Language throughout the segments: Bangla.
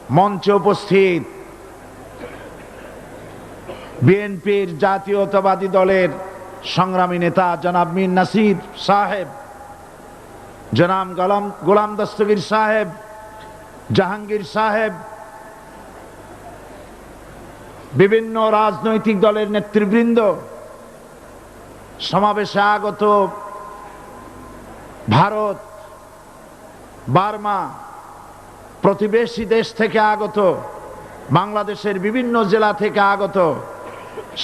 মঞ্চে উপস্থিত বিএনপির জাতীয়তাবাদী দলের সংগ্রামী নেতা জনাব মীর নাসির সাহেব, জনাব গোলাম দস্তগীর সাহেব, জাহাঙ্গীর সাহেব, বিভিন্ন রাজনৈতিক দলের নেতৃবৃন্দ, সমাবেশে আগত ভারত, বার্মা, প্রতিবেশী দেশ থেকে আগত, বাংলাদেশের বিভিন্ন জেলা থেকে আগত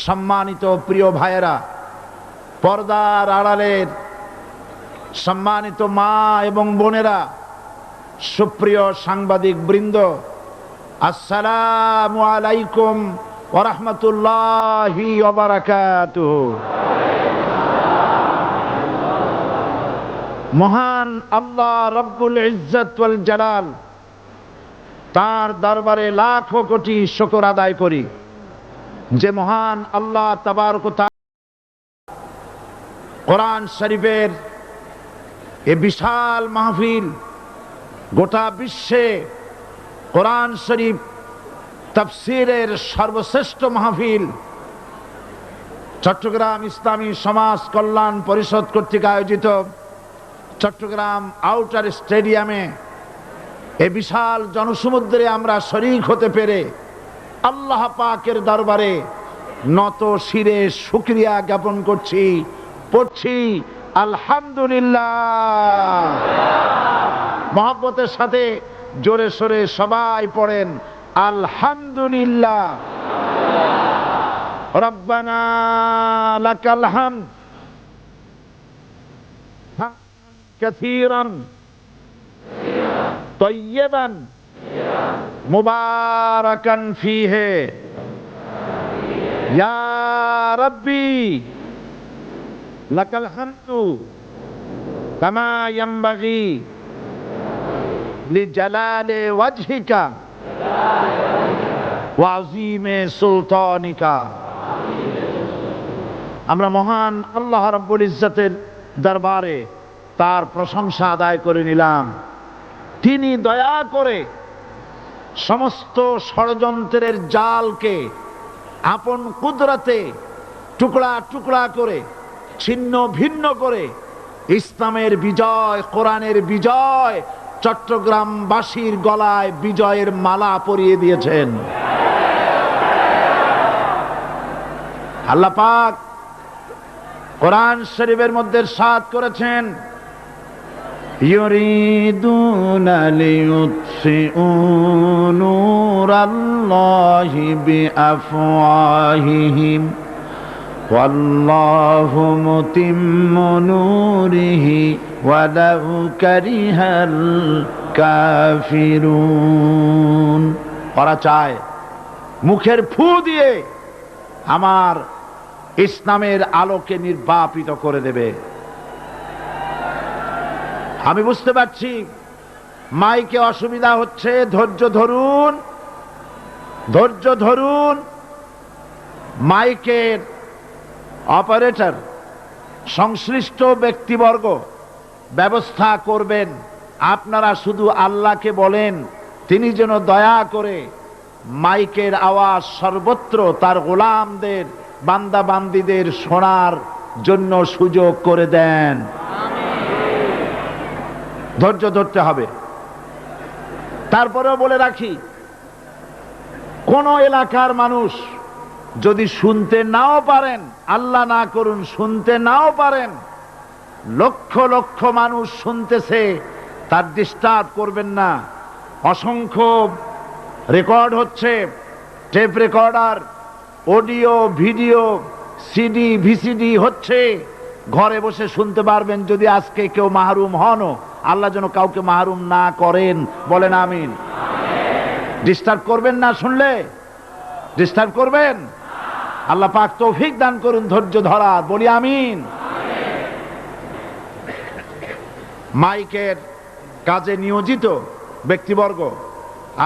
সম্মানিত প্রিয় ভাইয়েরা, পর্দার আড়ালের সম্মানিত মা এবং বোনেরা, সুপ্রিয় সাংবাদিক বৃন্দ, আসসালামু আলাইকুম ওয়া রাহমাতুল্লাহি ওয়া বারাকাতুহু। মহান আল্লাহ রব্বুল ইজ্জত ওয়াল জালাল, তার দরবারে লাখো কোটি শুকর আদায় করি যে মহান আল্লাহ তাবারক ওয়া তাআলা কোরআন শরীফের এ বিশাল মাহফিল, গোটা বিশ্বে কোরআন শরীফ তাফসীরের সর্বশ্রেষ্ঠ মাহফিল চট্টগ্রাম ইসলামী সমাজ কল্যাণ পরিষদ কর্তৃক আয়োজিত চট্টগ্রাম আউটার স্টেডিয়ামে এ বিশাল জনসমুদ্রে আমরা শরীক হতে পেরে আল্লাহ পাকের দরবারে নত শিরে শুকরিয়া জ্ঞাপন করছি, পড়ছি আলহামদুলিল্লাহ। মহব্বতের সাথে জোরে সোরে সবাই পড়েন আলহামদুলিল্লাহ। রব্বানা লাকাল হামদ কাসীরান তাইয়্যিবান মুবারাকান ফীহি ইয়া রাব্বি লাকাল হামদু কামা ইয়ানবাগি লিজালালি ওয়াজহিকা ওয়া আযীমি সুলতানিকা। আমরা মহান আল্লাহ রাব্বুল ইজ্জতের দরবারে তার প্রশংসা আদায় করে নিলাম। তিনি দয়া করে সমস্ত ষড়যন্ত্রের জালকে আপন কুদরতে টুকরা টুকরা করে ছিন্ন ভিন্ন করে ইসলামের বিজয়, কোরআনের বিজয় চট্টগ্রামবাসীর গলায় বিজয়ের মালা পরিয়ে দিয়েছেন। আল্লাহ পাক কোরআন শরীফের মধ্যে ইরশাদ করেছেন, ইউরিদুনা লিইউতফিউ নূরাল্লাহি বিআফওয়াহিহিম ওয়াল্লাহু মুতিম্মু নূরিহি ওয়ালাউ কারিহাল কাফিরুন। ওরা চায় মুখের ফু দিয়ে আমার ইসলামের আলোকে নির্বাপিত করে দেবে। আমি বুঝতে পারছি মাইকে অসুবিধা হচ্ছে, ধৈর্য ধরুন, ধৈর্য ধরুন। মাইকের অপারেটর, সংশ্লিষ্ট ব্যক্তিবর্গ ব্যবস্থা করবেন। আপনারা শুধু আল্লাহকে বলেন তিনি যেন দয়া করে মাইকের আওয়াজ সর্বত্র তার গোলামদের, বান্দা বান্দীদের শোনার জন্য সুযোগ করে দেন। ধৈর্য ধরতে হবে। তারপরেও বলে রাখি, কোন এলাকার মানুষ যদি শুনতে নাও পারেন, আল্লাহ না করুন শুনতে নাও পারেন, লক্ষ লক্ষ মানুষ শুনতেছে, তার ডিস্টার্ব করবেন না। অসংখ্য রেকর্ড হচ্ছে, tape recorder, audio video, CD VCD হচ্ছে, ঘরে বসে শুনতে পারবেন। যদি আজকে কেউ মাহরুম হন, আল্লাহ যেন কাউকে মাহরুম না করেন, বলেন আমিন। ডিস্টার্ব করবেন না, শুনলে ডিস্টার্ব করবেন। আল্লাহ পাক তৌফিক দান করুন ধৈর্য ধরা, বলি আমিন। মাইকের কাজে নিয়োজিত ব্যক্তিবর্গ,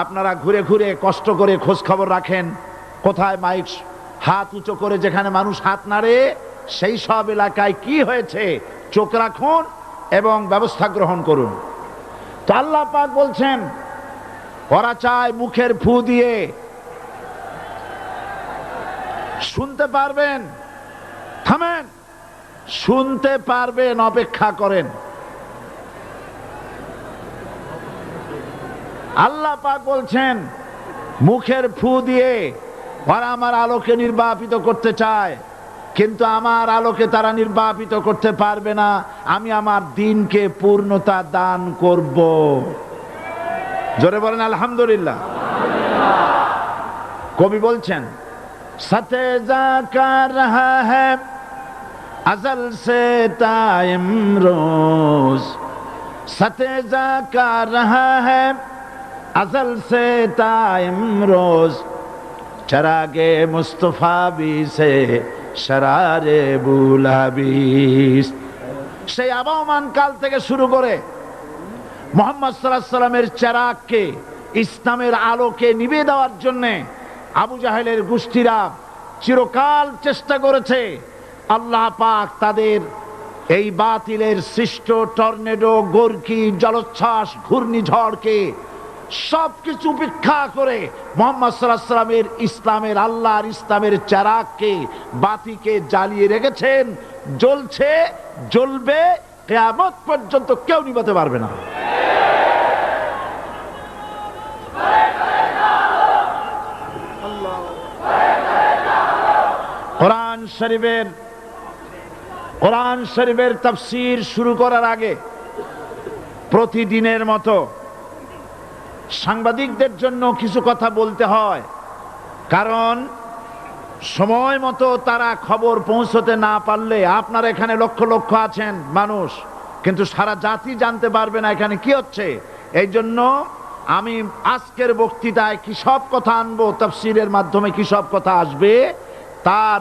আপনারা ঘুরে ঘুরে কষ্ট করে খোঁজ খবর রাখেন কোথায় মাইক হাত উঁচু করে যেখানে মানুষ হাত নাড়ে, সেই সব এলাকায় কি হয়েছে চোখ রাখুন এবং ব্যবস্থা গ্রহণ করুন। তো আল্লাহ পাক বলছেন, ওরা চায় মুখের ফু দিয়ে। শুনতে পারবেন, থামেন, শুনতে পারবেন, অপেক্ষা করেন। আল্লাহ পাক বলছেন মুখের ফু দিয়ে ওরা আমার আলোকে নির্বাপিত করতে চায়, কিন্তু আমার আলোকে তারা নির্বাপিত করতে পারবে না। আমি আমার দ্বীনকে পূর্ণতা দান করব। জোরে বলেন আলহামদুলিল্লাহ। কবি বলছেন সাথে যা কার রহা হ্যায় अज़ल से ता इमरोज़, सतेजा का रहा है अज़ल से ता इमरोज़, चरागे मुस्तफ़ा भी से शरारे बुलाबिस। সেই আবহমান কাল থেকে শুরু করে মুহাম্মদ সাল্লাল্লাহু আলাইহি সাল্লামের চেরাগকে, ইসলামের আলোকে নিভিয়ে দেওয়ার জন্য আবু জাহেলের গোষ্ঠীরা চিরকাল চেষ্টা করেছে। আল্লাহ পাক তাদের এই বাতিলের সৃষ্ট টর্নেডো, গর্কি, জলোচ্ছ্বাস, ঘূর্ণিঝড়কে সবকিছু উপেক্ষা করে মুহাম্মদ সাল্লাল্লাহু আলাইহি সাল্লামের ইসলামের, আল্লাহর ইসলামের চেরাগকে, বাতিকে জ্বালিয়ে রেখেছেন। জ্বলছে, জ্বলবে, কিয়ামত পর্যন্ত কেউ নিভাতে পারবে না। কোরআন শরীফের তাফসীর শুরু করার আগে প্রতিদিনের মতো সাংবাদিকদের জন্য কিছু কথা বলতে হয়, কারণ সময় মতো তারা খবর পৌঁছতে না পারলে, আপনারা এখানে লক্ষ লক্ষ আছেন মানুষ, কিন্তু সারা জাতি জানতে পারবে না এখানে কি হচ্ছে। এই জন্য আমি আজকের বক্তৃতায় কি সব কথা আনবো, তাফসীরের মাধ্যমে কি সব কথা আসবে, তার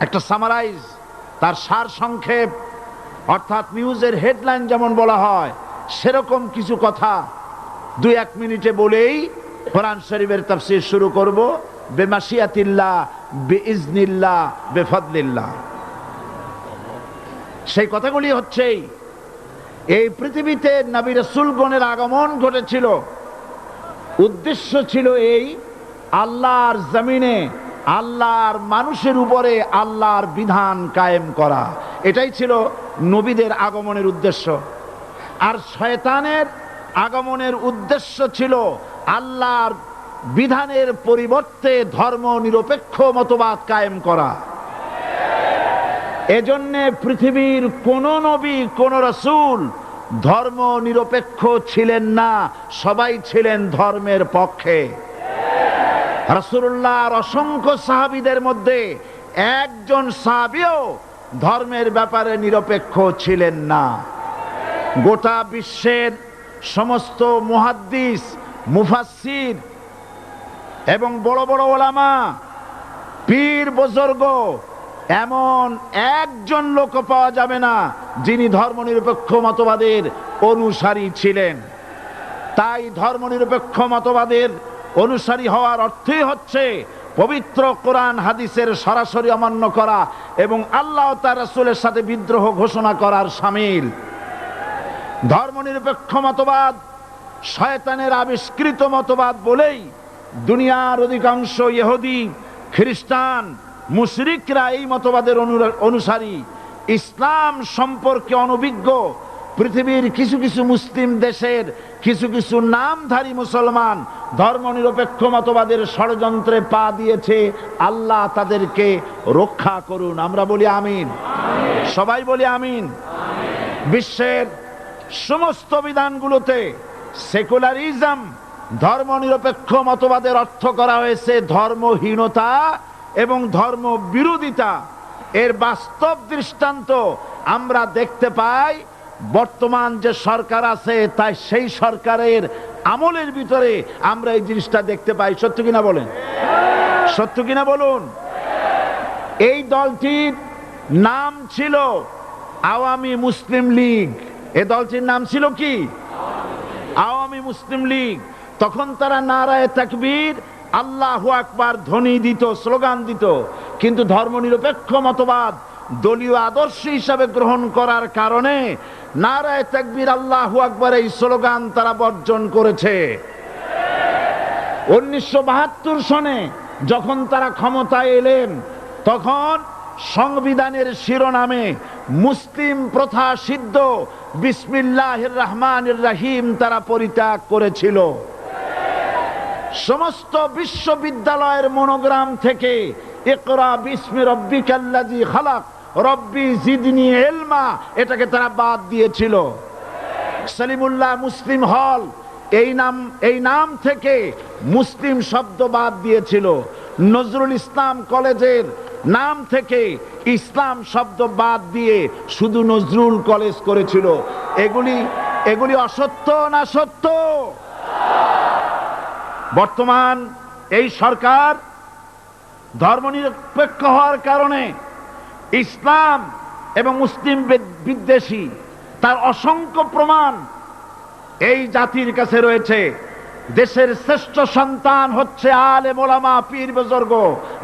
একটা সামারাইজ, তার সার সংক্ষেপ, অর্থাৎ নিউজের হেডলাইন যেমন বলা হয় সেরকম কিছু কথা 2-1 মিনিটে বলেই কোরআন শরীফের তাফসীর শুরু করব। বেমাশিয়াতিল্লাহ, বিইজনিল্লাহ, বেফদলিল্লাহ। সেই কথাগুলি হচ্ছে এই পৃথিবীতে নবী রাসূলগণের আগমন ঘটেছিল, উদ্দেশ্য ছিল এই আল্লাহর জমিনে আল্লাহর মানুষের উপরে আল্লাহর বিধান কায়েম করা। এটাই ছিল নবীদের আগমনের উদ্দেশ্য। আর শয়তানের আগমনের উদ্দেশ্য ছিল আল্লাহর বিধানের পরিবর্তে ধর্ম নিরপেক্ষ মতবাদ কায়েম করা। এজন্যে পৃথিবীর কোন নবী, কোন রাসূল ধর্ম নিরপেক্ষ ছিলেন না, সবাই ছিলেন ধর্মের পক্ষে। রাসূলুল্লাহর অসংখ্য সাহাবীদের মধ্যে একজন সাহাবীও ধর্মের ব্যাপারে নিরপেক্ষ ছিলেন না। গোটা বিশ্বের সমস্ত মুহাদ্দিস, মুফাসসির এবং বড় বড় ওলামা, পীর বুজুর্গ, এমন একজন লোক পাওয়া যাবে না যিনি ধর্মনিরপেক্ষ মতবাদের অনুসারী ছিলেন। তাই ধর্মনিরপেক্ষ মতবাদের অনুসারী হওয়ার অর্থই হচ্ছে পবিত্র কোরআন হাদিসের সরাসরি অমান্য করা এবং আল্লাহ ও তার রাসূলের সাথে বিদ্রোহ ঘোষণা করার শামিল। ধর্মনিরপেক্ষ মতবাদ শয়তানের আবিষ্কৃত মতবাদ বলেই দুনিয়ার অধিকাংশ ইহুদি, খ্রিস্টান, মুশরিকরা এই মতবাদের অনুসারী। ইসলাম সম্পর্কে অনভিজ্ঞ পৃথিবীর কিছু কিছু মুসলিম দেশের কিছু কিছু নামধারী মুসলমান ধর্মনিরপেক্ষ মতবাদের ষড়যন্ত্রে পা দিয়েছে। আল্লাহ তাদেরকে রক্ষা করুন। আমরা বলি আমিন, সবাই বলি আমিন। বিশ্বের সমস্ত বিধানগুলোতে সেকুলারিজম, ধর্মনিরপেক্ষ মতবাদের অর্থ করা হয়েছে ধর্মহীনতা এবং ধর্ম বিরোধিতা। এর বাস্তব দৃষ্টান্ত আমরা দেখতে পাই বর্তমান যে সরকার আছে, তাই সেই সরকারের আমলের ভিতরে আমরা এই জিনিসটা দেখতে পাই। সত্য কিনা বলেন? সত্য কিনা বলুন? এই দলটির নাম ছিল আওয়ামী মুসলিম লীগ। এই দলটির নাম ছিল কি? আওয়ামী মুসলিম লীগ। তখন তারা নারায়ে তাকবীর, আল্লাহু আকবার ধ্বনি দিত, স্লোগান দিত, কিন্তু ধর্মনিরপেক্ষ মতবাদ দলীয় আদর্শ হিসাবে গ্রহণ করার কারণে নারায়ে তাকবীর, আল্লাহু আকবার এই স্লোগান তারা বর্জন করেছে। 1972 সনে যখন তারা ক্ষমতায় এলেন, তখন সংবিধানের শিরোনামে মুসলিম প্রথা সিদ্ধ বিসমিল্লাহির রহমানির রহিম তারা পরিত্যাগ করেছিল। সমস্ত বিশ্ববিদ্যালয়ের মনোগ্রাম থেকে ইকরা বিসমি রব্বিকাল্লাযী খালাক রব্বি জিদনি ইলমা এটাকে তারা বাদ দিয়েছিল। সলিমুল্লাহ মুসলিম হল এই নাম থেকে মুসলিম শব্দ বাদ দিয়েছিল। নজরুল ইসলাম কলেজের নাম থেকে ইসলাম শব্দ বাদ দিয়ে শুধু নজরুল কলেজ করেছিল। এগুলি অসত্য না সত্য? বর্তমান এই সরকার ধর্মনিরপেক্ষ হওয়ার কারণে ইসলাম এবং মুসলিম বিদ্বেষী তার অসংখ্য প্রমাণ এই জাতির কাছে রয়েছে। দেশের শ্রেষ্ঠ সন্তান হচ্ছে আলেম ওলামা পীর বুজুর্গ,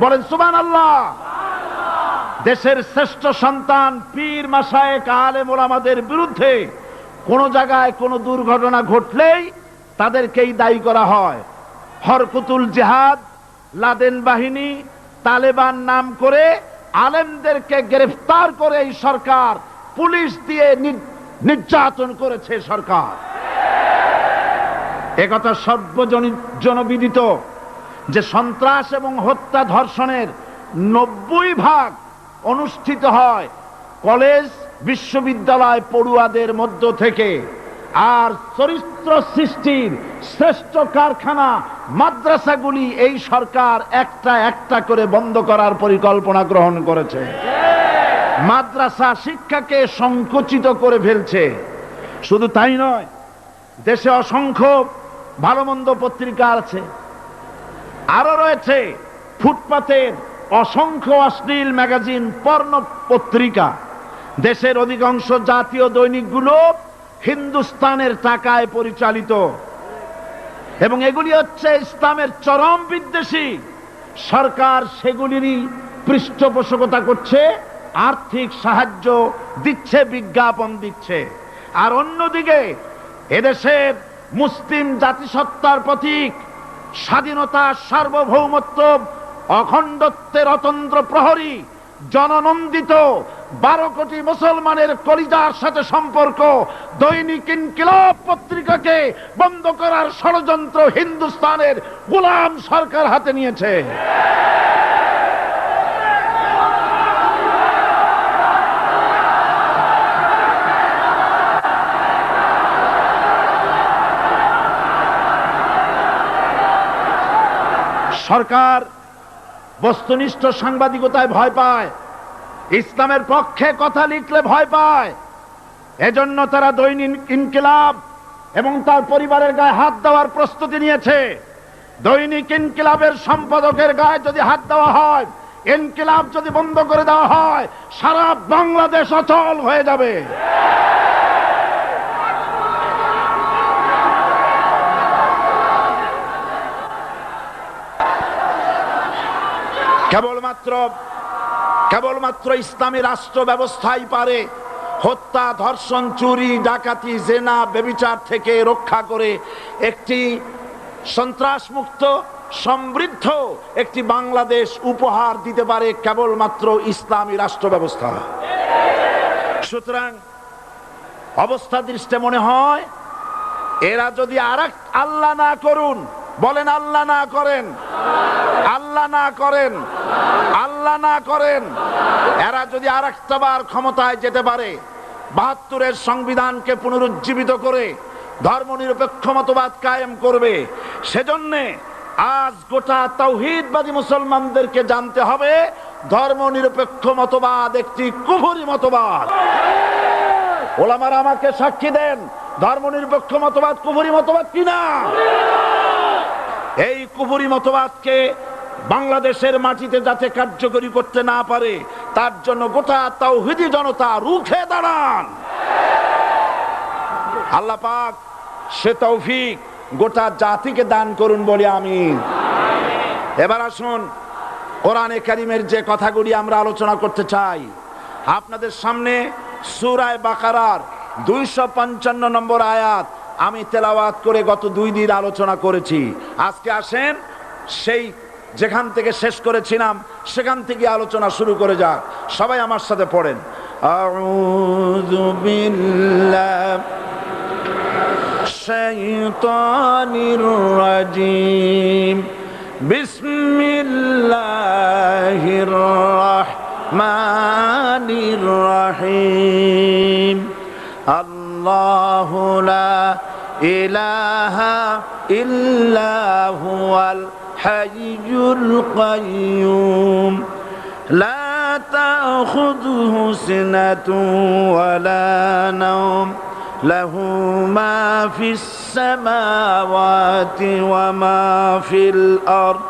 বলেন সুবহানাল্লাহ। দেশের শ্রেষ্ঠ সন্তান পীর মাশায়েখ আলেম ওলামাদের বিরুদ্ধে কোন জায়গায় কোনো দুর্ঘটনা ঘটলেই তাদেরকেই দায়ী করা হয়। হরকুতুল জিহাদ, লাদেন বাহিনী, তালেবান নাম করে আলেমদেরকে গ্রেফতার করে এই সরকার পুলিশ দিয়ে নির্যাতন করেছে সরকার। একথা সর্বজনবিদিত যে সন্ত্রাস এবং হত্যা ধর্ষণের 90% অনুষ্ঠিত হয় কলেজ বিশ্ববিদ্যালয় পড়ুয়াদের মধ্য থেকে। আর চরিত্র সৃষ্টির শ্রেষ্ঠ কারখানা মাদ্রাসাগুলি এই সরকার একটা একটা করে বন্ধ করার পরিকল্পনা গ্রহণ করেছে। মাদ্রাসা শিক্ষাকে সংকুচিত করে ফেলছে। শুধু তাই নয়, দেশে অসংখ্য ভালো মন্দ পত্রিকা আছে, আরো রয়েছে ফুটপাতের অসংখ্য অশ্লীল ম্যাগাজিন, পর্ণ পত্রিকা। দেশের অধিকাংশ জাতীয় দৈনিকগুলো হিন্দুস্তানের টাকায় পরিচালিত এবং এগুলি হচ্ছে ইসলামের চরম বিদ্বেষী। সরকার সেগুলিরই পৃষ্ঠপোষকতা করছে, আর্থিক সাহায্য দিচ্ছে, বিজ্ঞাপন দিচ্ছে। আর অন্যদিকে এদেশের মুসলিম জাতিসত্তার প্রতীক স্বাধীনতা, সার্বভৌমত্ব, অখণ্ডত্বের অতন্ত্র প্রহরী, জননন্দিত 12 কোটি মুসলমানের কলিজার সাথে সম্পর্ক দৈনিক ইনকিলাব পত্রিকাকে বন্ধ করার ষড়যন্ত্র হিন্দুস্তানের গোলাম সরকার হাতে নিয়েছে। সরকার বস্তুনিষ্ঠ সাংবাদিকতায় ভয় পায়, ইসলামের পক্ষে কথা লিখলে ভয় পায়। এজন্য তারা দৈনিক ইনকিলাব এবং তার পরিবারের গায়ে হাত দেওয়ার প্রস্তুতি নিয়েছে। দৈনিক ইনকিলাবের সম্পাদকের গায়ে যদি হাত দেওয়া হয়, ইনকিলাব যদি বন্ধ করে দেওয়া হয়, সারা বাংলাদেশ অচল হয়ে যাবে। কেবলমাত্র ইসলামী রাষ্ট্র ব্যবস্থাই পারে হত্যা, ধর্ষণ, চুরি, ডাকাতি, জেনা, ব্যভিচার থেকে রক্ষা করে একটি সন্ত্রাসমুক্ত সমৃদ্ধ একটি বাংলাদেশ উপহার দিতে পারে কেবলমাত্র ইসলামী রাষ্ট্র ব্যবস্থা। সুতরাং অবস্থা দৃষ্টে মনে হয় এরা যদি আরেক আল্লাহ না করুন, বলেন আল্লাহ না করেন, আল্লাহ না করেন, আল্লাহ না করেন, এরা যদি আরেকটাবার ক্ষমতায় যেতে পারে, 72-এর সংবিধানকে পুনরুজ্জীবিত করে ধর্মনিরপেক্ষ মতবাদ কায়েম করবে, সেজন্য আজ গোটা তাওহীদবাদী মুসলমানদেরকে জানতে হবে ধর্মনিরপেক্ষ মতবাদ একটি কুফরি মতবাদ। ওলামারা আমাকে সাক্ষী দেন, ধর্মনিরপেক্ষ মতবাদ কুফরি মতবাদ কিনা। এই কুফরি মতবাদকে বাংলাদেশের মাটিতে যাতে কার্যকরী করতে না পারে তার জন্য গোটা তাওহীদি জনতা রুখে দাঁড়ান। আল্লাহ পাক সে তৌফিক গোটা জাতিকে দান করুন বলি আমিন। এবার আসুন কোরআনে কারীমের যে কথাগুলি আমরা আলোচনা করতে চাই, আপনাদের সামনে সূরা বাকারার 255 নম্বর আয়াত আমি তেলাওয়াত করে গত 2 দিন আলোচনা করেছি। আজকে আসেন সেই যেখান থেকে শেষ করেছিলাম সেখান থেকে আলোচনা শুরু করে যাক। সবাই আমার সাথে পড়েন, আউযু বিল্লাহি শাইতানির রাজিম, বিসমিল্লাহির রাহমানির রাহিম। আল্লাহু লা ইলাহা ইল্লা হুয়াল হাইয়ুল কাইয়্যুম লা তাখুযুহু সিনাতুন ওয়ালা নাওম লাহু মা ফিস সামাওয়াতি ওয়া মা ফিল আরদ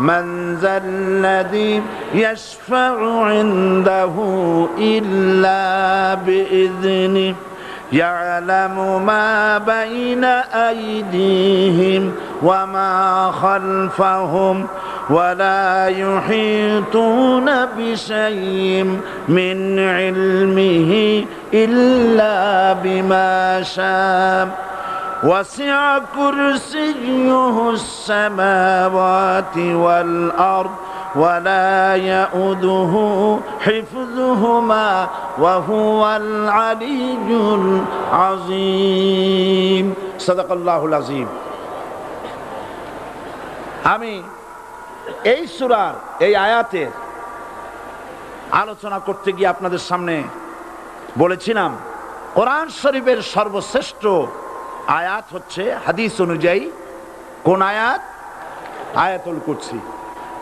মান যাল্লাযী ইয়াশফা'ু 'ইনদাহু ইল্লা বিইذনিহি ইয়ালামু মা বাইনা আইদিহিম ওয়া মা খালফাহুম ولا يحيطون بشيء من علمه إلا بما شاء وسع كرسيه السماوات والأرض ولا يؤوده حفظهما وهو العلي العظيم صدق الله العظيم। আমি এই সূরার এই আয়াতের আলোচনা করতে গিয়ে আপনাদের সামনে বলেছিলাম কোরআন শরীফের সর্বশ্রেষ্ঠ আয়াত হচ্ছে হাদিস অনুযায়ী কোন আয়াত? আয়াতুল কুরসি।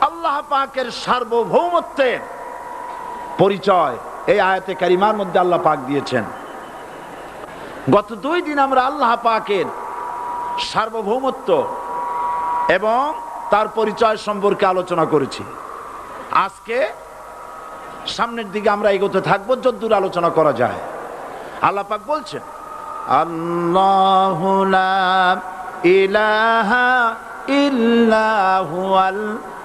আল্লাহ পাকের সার্বভৌমত্বের পরিচয় এই আয়াতে কারিমার মধ্যে আল্লাহ পাক দিয়েছেন। গত 2 দিন আমরা আল্লাহ পাকের সার্বভৌমত্ব এবং তার পরিচয় সম্পর্কে আলোচনা করেছি। আজকে সামনের দিকে আমরা এগোতে থাকবো যতদূর আলোচনা করা যায়। আল্লাহ পাক বলছেন, আল্লাহু লা ইলাহা ইল্লা হুয়াল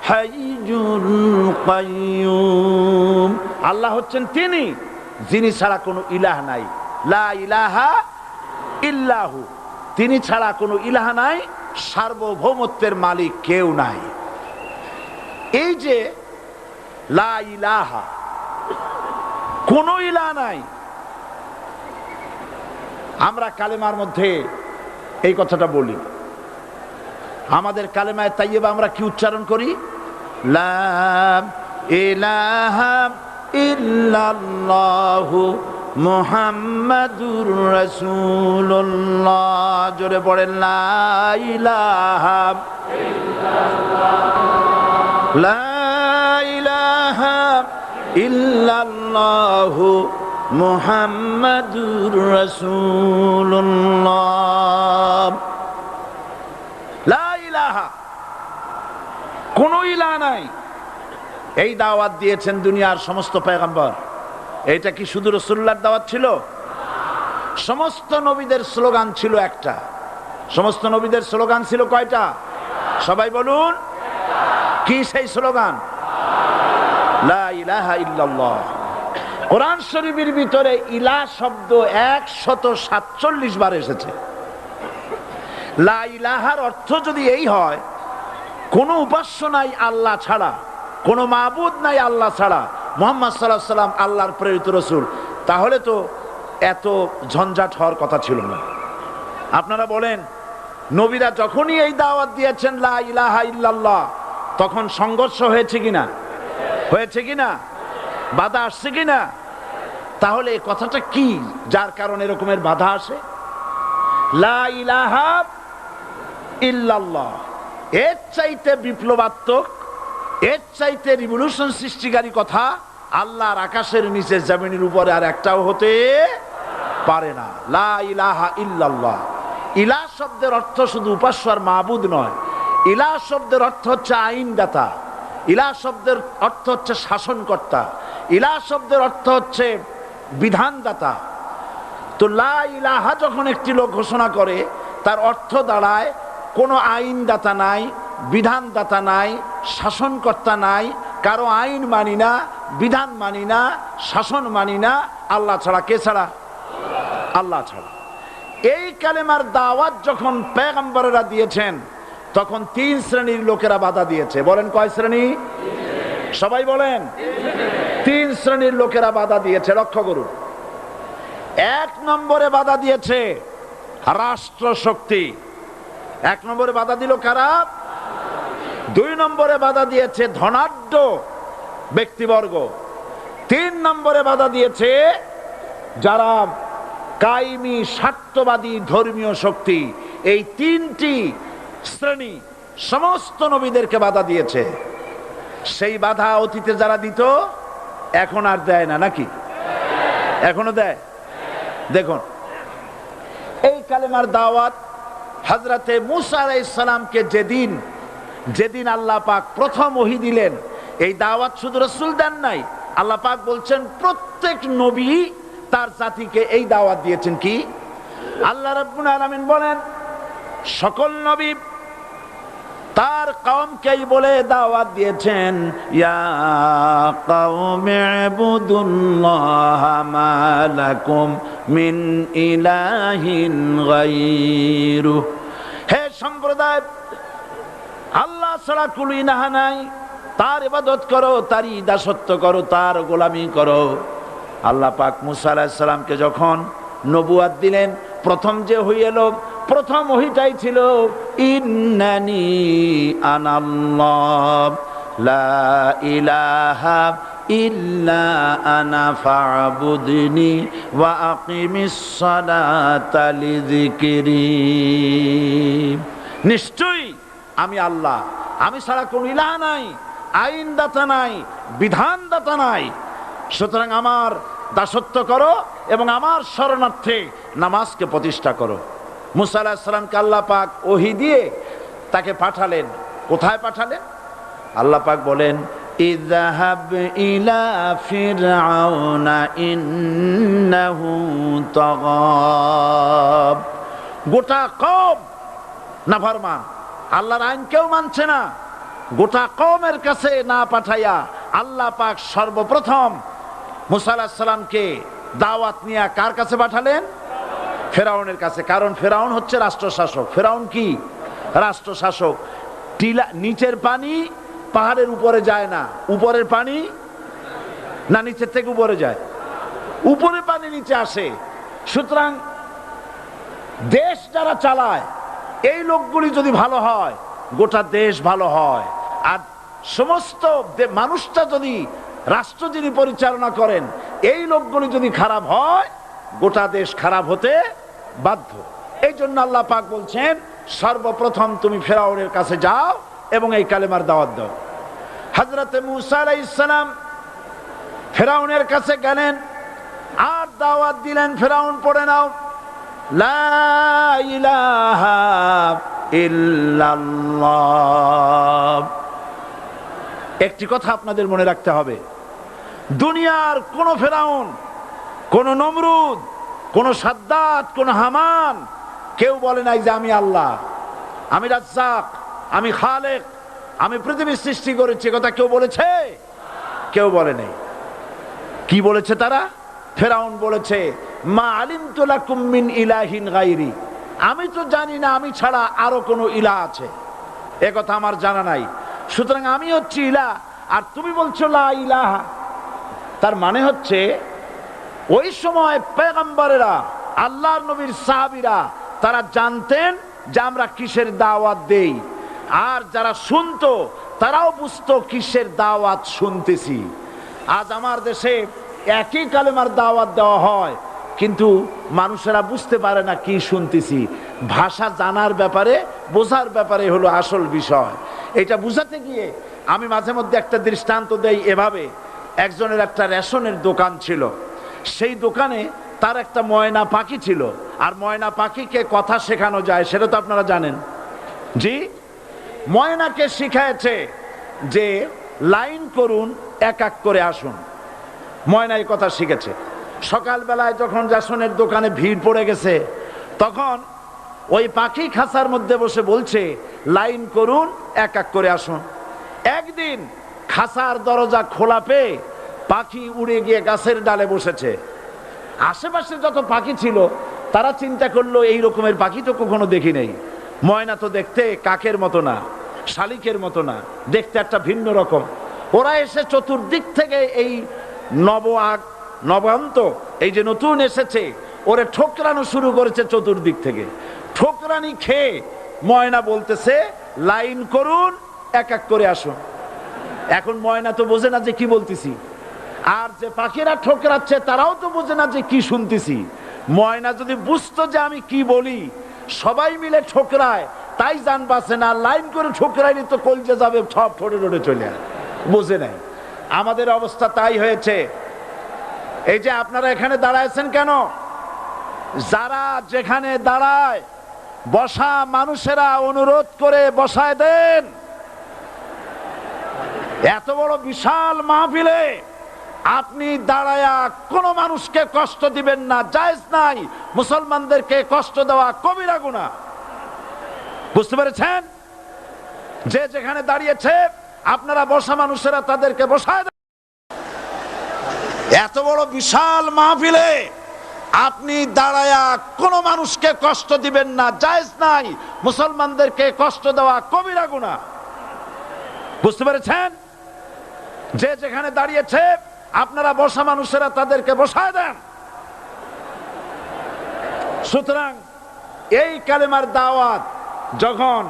হাইয়ুল কাইয়্যুম। আল্লাহ হচ্ছেন তিনি যিনি ছাড়া কোনো ইলাহ নাই। লা ইলাহা ইল্লাহু, তিনি ছাড়া কোনো ইলাহ নাই, সার্বভৌমত্বের মালিক কেউ নাই। এই যে লা ইলাহা, কোন ইলাহ নাই, আমরা কালেমার মধ্যে এই কথাটা বলি। আমাদের কালেমায়ে তাইয়্যিবা আমরা কি উচ্চারণ করি? লা ইলাহা ইল্লাল্লাহু মুহাম্মাদুর রাসূলুল্লাহ। জোরে পড়েন, লা ইলাহা ইল্লাল্লাহ, লা ইলাহা ইল্লাল্লাহু মুহাম্মাদুর রাসূলুল্লাহ। লা ইলাহা, কোন ইলাহ নাই। এই দাওয়াত দিয়েছেন দুনিয়ার সমস্ত পয়গম্বর। এটা কি শুধু রাসূলুল্লাহর দাওয়াত ছিল? সমস্ত নবীদের স্লোগান ছিল একটা। সমস্ত নবীদের স্লোগান ছিল কয়টা? সবাই বলুন, কি সেই স্লোগান? লা ইলাহা ইল্লাল্লাহ। কোরআন শরীফের ভিতরে ইলাহ শব্দ 147 বার এসেছে। লা ইলাহার অর্থ যদি এই হয়, কোনো উপাস্য নাই আল্লাহ ছাড়া, কোনো মাবুদ নাই আল্লাহ ছাড়া, মুহাম্মদ সাল্লাল্লাহু আলাইহি ওয়াসাল্লাম আল্লাহর প্রেরিত রাসূল, তাহলে তো এত ঝঞ্ঝাট হওয়ার কথা ছিল না। আপনারা বলেন, নবীরা যখনই এই দাওয়াত দিয়েছেন লা ইলাহা ইল্লাল্লাহ, তখন সংঘর্ষ হয়েছে কিনা? হয়েছে কিনা? বাধা আসছে কিনা? তাহলে এই কথাটা কি যার কারণে এরকমের বাধা আসে? লা ইলাহা ইল্লাল্লাহ, এর চাইতে বিপ্লবাত্মক, এর চাইতে রিভলিউশন সৃষ্টিকারী কথা আল্লাহর আকাশের নিচে জমিনের উপরে আর একটাও হতে পারে না। লা ইলাহা ইল্লাল্লাহ। ইলাহ শব্দের অর্থ শুধু উপাস্য আর মাবুদ নয়। ইলাহ শব্দের অর্থ হচ্ছে আইনদাতা, ইলাহ শব্দের অর্থ হচ্ছে শাসনকর্তা, ইলাহ শব্দের অর্থ হচ্ছে বিধানদাতা। তো লা ইলাহা যখন একটি লোক ঘোষণা করে, তার অর্থ দাঁড়ায় কোনো আইনদাতা নাই, বিধানদাতা নাই, শাসনকর্তা নাই, কারো আইন মানি না, বিধান মানি না, শাসন মানি না, আল্লাহ ছাড়া। কে ছাড়া? আল্লাহ ছাড়া। এই কালেমার দাওয়াত যখন পয়গম্বরেরা দিয়েছেন তখন 3 শ্রেণীর লোকেরা বাধা দিয়েছে। বলেন কয় শ্রেণী? সবাই বলেন। 3 শ্রেণীর লোকেরা বাধা দিয়েছে, লক্ষ্য করুন। 1 নম্বরে বাধা দিয়েছে রাষ্ট্র শক্তি। 1 নম্বরে বাধা দিল কারা? 2 নম্বরে বাধা দিয়েছে ধনাঢ্য ব্যক্তিবর্গ। 3 নম্বরে বাধা দিয়েছে যারা কায়েমি স্বার্থবাদী ধর্মীয় শক্তি। এই 3টি শ্রেণী সমস্ত নবীদেরকে বাধা দিয়েছে। সেই বাধা অতীতে যারা দিত এখন আর দেয় না, নাকি এখনো দেয়? দেখুন, এই কালেমার দাওয়াত হযরতে মূসা আলাইহিস সালামকে যেদিন আল্লাহ পাক প্রথম ওহী দিলেন, এই দাওয়াত শুধু রাসূল দেন নাই, আল্লাহ পাক বলছেন প্রত্যেক নবী তার জাতিকে এই দাওয়াত দিয়েছেন। কি? আল্লাহ রাব্বুল আলামিন বলেন সকল নবী তার কওমকেই বলে দাওয়াত দিয়েছেন, ইয়া কওমি ইবুদুল্লাহা মা লাকুম মিন ইলাহিন গায়রু। হে সম্প্রদায়, আল্লাহ ছাড়া কোনো ইলাহ নাই, তার ইবাদত করো, তারই দাসত্ব করো, তার গোলামি করো। আল্লাহ পাক মূসা আলাইহিস সালামকে যখন নবুয়াত দিলেন, প্রথম যে ওহী এলো, প্রথম ওহীটাই ছিল ইন্নানি আনাল্লাহ লা ইলাহা ইল্লা আনা ফা'বুদনি ওয়া আকিমিস সালাতা লিযিকরি। নিশ্চয়ই আমি আল্লাহ, আমি ছাড়া কোনো ইলাহ নাই, আইনদাতা নাই, বিধানদাতা নাই, সুতরাং আমার দাসত্ব করো এবং আমার শরণার্থে নামাজকে প্রতিষ্ঠা করো। মূসা আলাইহিস সালামকে আল্লাহ পাক ওহী দিয়ে তাকে পাঠালেন। কোথায় পাঠালেন? আল্লাহ পাক বলেন, ইযহাব ইলা ফিরআউনা ইন্নাহু তাগাব। গোটা কওম নাফরমান, আল্লাহর আইন কেউ মানছে না। গোটা কওমের কাছে না পাঠাইয়া আল্লাহ পাক সর্বপ্রথম মূসা আলাইহিস সালামকে দাওয়াত নিয়ে কার কাছে পাঠালেন? ফেরাউনের কাছে। কারণ ফেরাউন হচ্ছে রাষ্ট্রশাসক। ফেরাউন কি? রাষ্ট্রশাসক। টিলা, নিচের পানি পাহাড়ের উপরে যায় না, উপরের পানি না নিচের থেকে উপরে যায়, উপরে পানি নিচে আসে। সুতরাং দেশ যারা চালায় এই লোকগুলি যদি ভালো হয়, গোটা দেশ ভালো হয়। আর সমস্ত মানুষটা যদি, রাষ্ট্র যিনি পরিচালনা করেন, এই লোকগুলি যদি খারাপ হয়, গোটা দেশ খারাপ হতে বাধ্য। এই জন্য আল্লাহ পাক বলছেন সর্বপ্রথম তুমি ফেরাউনের কাছে যাও এবং এই কালেমার দাওয়াত দাও। হযরতে মূসা আলাইহিস সালাম ফেরাউনের কাছে গেলেন আর দাওয়াত দিলেন, ফেরাউন পড়ে নাও লা ইলাহা ইল্লাল্লাহ। একটি কথা আপনাদের মনে রাখতে হবে, দুনিয়ার কোন ফেরাউন, কোন নমরুদ, কোন সাদ্দাত, কোন হামান কেউ বলে নাই যে আমি আল্লাহ, আমি রাজ্জাক, আমি খালেক, আমি পৃথিবী সৃষ্টি করেছি। কথা কেউ বলেছে? কেউ বলে নাই। কি বলেছে তারা? ফেরাউন বলেছে মা আলিমতু লাকুম মিন ইলাহিন গায়রি, আমি তো জানি না আমি ছাড়া আরো কোনো ইলাহ আছে, এ কথা আমার জানা নাই, সুতরাং আমি হচ্ছি ইলাহ আর তুমি বলছো লা ইলাহা। তার মানে হচ্ছে ওই সময় পয়গম্বরেরা, আল্লাহর নবীর সাহাবীরা তারা জানতেন যে আমরা কিসের দাওয়াত দেই, আর যারা শুনতো তারাও বুঝতো কিসের দাওয়াত শুনতেছি। আজ আমার দেশে একই কালেমার দাওয়াত দেওয়া হয়, কিন্তু মানুষেরা বুঝতে পারে না কি শুনতেছি। ভাষা জানার ব্যাপারে, বোঝার ব্যাপারে হলো আসল বিষয়। এটা বুঝাতে গিয়ে আমি মাঝে মধ্যে একটা দৃষ্টান্ত দেই এভাবে। একজনের একটা রেশনের দোকান ছিল, সেই দোকানে তার একটা ময়না পাখি ছিল। আর ময়না পাখিকে কথা শেখানো যায় সেটা তো আপনারা জানেন। জি, ময়নাকে শিখায়েছে যে লাইন করুন, এক এক করে আসুন। ময়না এই কথা শিখেছে। সকালবেলায় যখন রেশনের দোকানে ভিড় পড়ে গেছে, তখন ওই পাখি খাঁচার মধ্যে বসে বলছে লাইন করুন, এক এক করে আসুন। একদিন খাঁচার দরজা খোলা পেয়ে পাখি উড়ে গিয়ে গাছের ডালে বসেছে। আশেপাশে যত পাখি ছিল তারা চিন্তা করলো এই রকমের পাখি তো কখনো দেখি নাই। ময়না তো দেখতে কাকের মতো না, শালিকের মতো না, দেখতে একটা ভিন্ন রকম। ওরা এসে চতুর্দিক থেকে এই নবান্ত এই যে নতুন এসেছে ওরে ঠোকরানো শুরু করেছে চতুর্দিক থেকে। ঠোকরানি খেয়ে ময়না বলতেছে লাইন করুন, এক এক করে আসুন। এখন ময়না তো বোঝে না যে কি বলতেছি, আর যে পাখিরা ঠোকরাচ্ছে তারাও তো বোঝে না যে কি শুনতেছি। ময়না যদি বুঝতো যে আমি কি বলি, সবাই মিলে ঠোকরায়, তাই জান বাঁচে না। লাইন করে ঠোকরাইনি তো কলজে যাবে, সব ঠোঁটে ঠোঁটে চলে বোঝে নাই। আমাদের অবস্থা তাই হয়েছে। এই যে আপনারা এখানে দাঁড়ায়ছেন কেন? যারা যেখানে দাঁড়ায় বসা মানুষেরা অনুরোধ করে বসায় দেন। এত বড় বিশাল মাহফিলে আপনি দাঁড়ায়া কোন মানুষকে কষ্ট দিবেন না, জায়েজ নাই। মুসলমানদেরকে কষ্ট দেওয়া কবিরা গুনাহ। বুঝতে পেরেছেন? যে যেখানে দাঁড়িয়েছে আপনারা বসা মানুষেরা তাদেরকে বসায় দেন। এত বড় বিশাল মাহফিলে আপনি দাঁড়ায়া কোন মানুষকে কষ্ট দিবেন না, জায়েজ নাই। মুসলমানদেরকে কষ্ট দেওয়া কবিরা গুনাহ। বুঝতে পেরেছেন? যে যেখানে দাঁড়িয়েছে আপনারা বসা মানুষেরা তাদেরকে বসায় দেন। সুতরাং এই কালেমার দাওয়াত যখন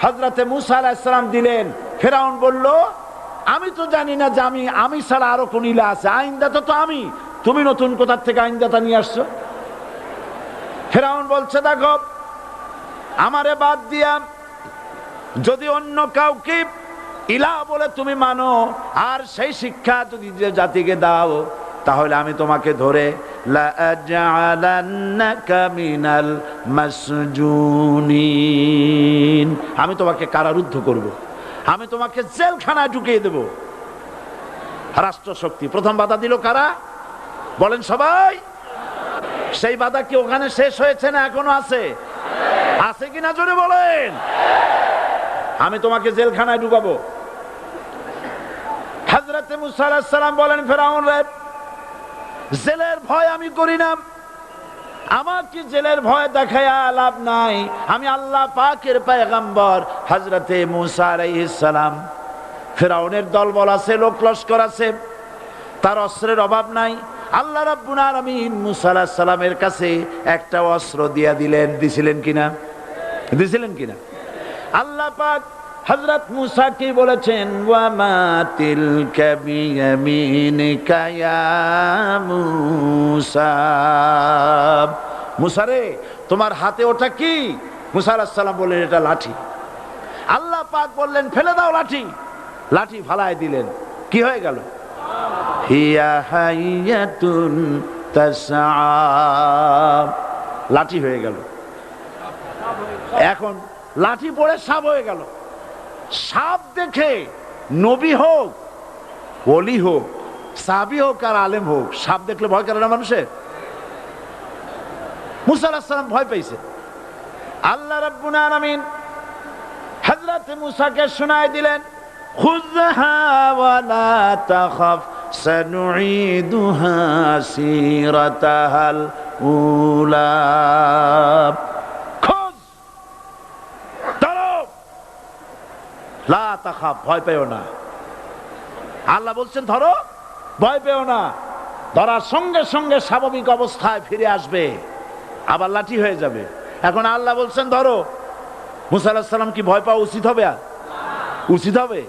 হযরতে মুসা আলাইহিস সালাম দিলেন, ফেরাউন বলল আমি তো জানি না যে আমি ছাড়া আরো কোন ইলা আছে, আইনদাতা তো আমি, তুমি নতুন কোথা থেকে আইনদাতা নিয়ে আসছো? ফেরাউন বলছে দেখো, আমারে বাদ দিয়া যদি অন্য কাউকে ইলা বলে তুমি মানো, আর সেই শিক্ষা যদি যে জাতিকে দাও, তাহলে আমি তোমাকে ধরে লাআজআলান্নাকা মিনাল মাসজুনিন, আমি তোমাকে কারারুদ্ধ করব, আমি তোমাকে জেলখানায় ঢুকিয়ে দেব। রাষ্ট্রশক্তি প্রথম বাধা দিল কারা? বলেন সবাই। সেই বাধা কি ওখানে শেষ হয়েছে না এখনো আছে? আছে কিনা জোরে বলেন। আমি তোমাকে জেলখানায় ঢুকাবো। হযরতে মুসা আলাইহিস সালাম বলেন ফেরাউন রে, জেলের ভয় আমি করি না, আমাকে জেলের ভয় দেখায়া লাভ নাই। আমি আল্লাহ পাকের পয়গম্বর হযরতে মুসা আলাইহিস সালাম। ফেরাউনের দলবল আছে, লোক লস্কর আছে, তার অস্ত্রের অভাব নাই। আল্লাহ রাব্বুল আলামিন মুসা আলাইহিস সালামের কাছে একটা অস্ত্র দিয়া দিলেন। দিছিলেন কিনা? দিছিলেন কিনা? আল্লাহ পাক হযরত মুসা কি বলেছেন? ওয়া মা তিলকা বিয়ামিনিকা ইয়া মুসা, মুসা রে তোমার হাতে ওটা কি? মুসা আলাইহিস সালাম বললেন এটা লাঠি। আল্লাহ পাক বললেন ফেলে দাও লাঠি। লাঠি ফালায় দিলেন। কি হয়ে গেল? হিয়া হাইয়াতুন তাসআ, লাঠি হয়ে গেল। এখন লাঠি পড়ে সাপ হয়ে গেল। সাপ দেখে নবী হোক, ওলি হোক, সাহাবী হোক আর আলেম হোক, সাপ দেখলে ভয় করে না মানুষের? মুসা আলাইহিস সালাম ভয় পাইছে। আল্লাহ রাব্বুল আলামিন হযরত মুসাকে শোনায় দিলেন, খুযহা ওয়া লা তাখাফ সানুঈদুহা সিরাতাহাল উলা, লা তাখাফ, ভয় পেও না। আল্লাহ বলছেন ধরো, ভয় পেও না। ধরার সঙ্গে সঙ্গে স্বাভাবিক অবস্থায় ফিরে আসবে, আবার লাঠি হয়ে যাবে। এখন আল্লাহ বলছেন ধরো। মুসা আলাইহিস সালাম কি ভয় পাওয়া উচিত হবে? উচিত হবে?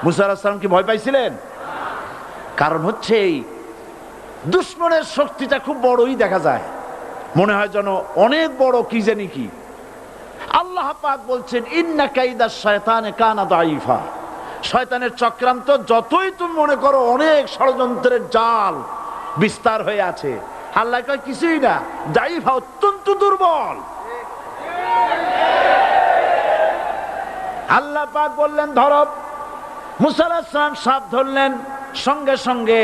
মুসা আলাইহিস সালাম কি ভয় পাইছিলেন? কারণ হচ্ছে এই দুশমনের শক্তিটা খুব বড়ই দেখা যায়, মনে হয় যেন অনেক বড় কি জানি কি। আল্লাহ পাক বলছেন ইন্না কাইদাশ শায়তানে কানা দাঈফা, শয়তানের চক্রান্ত যতই তুমি মনে করো অনেক ষড়যন্ত্রের জাল বিস্তার হয়ে আছে, আল্লাহ কয় কিছুই না, দাঈফা অত্যন্ত দুর্বল। আল্লাহ পাক বললেন ধরো। মুসা আলাইহিস সালাম সাপ ধরলেন, সঙ্গে সঙ্গে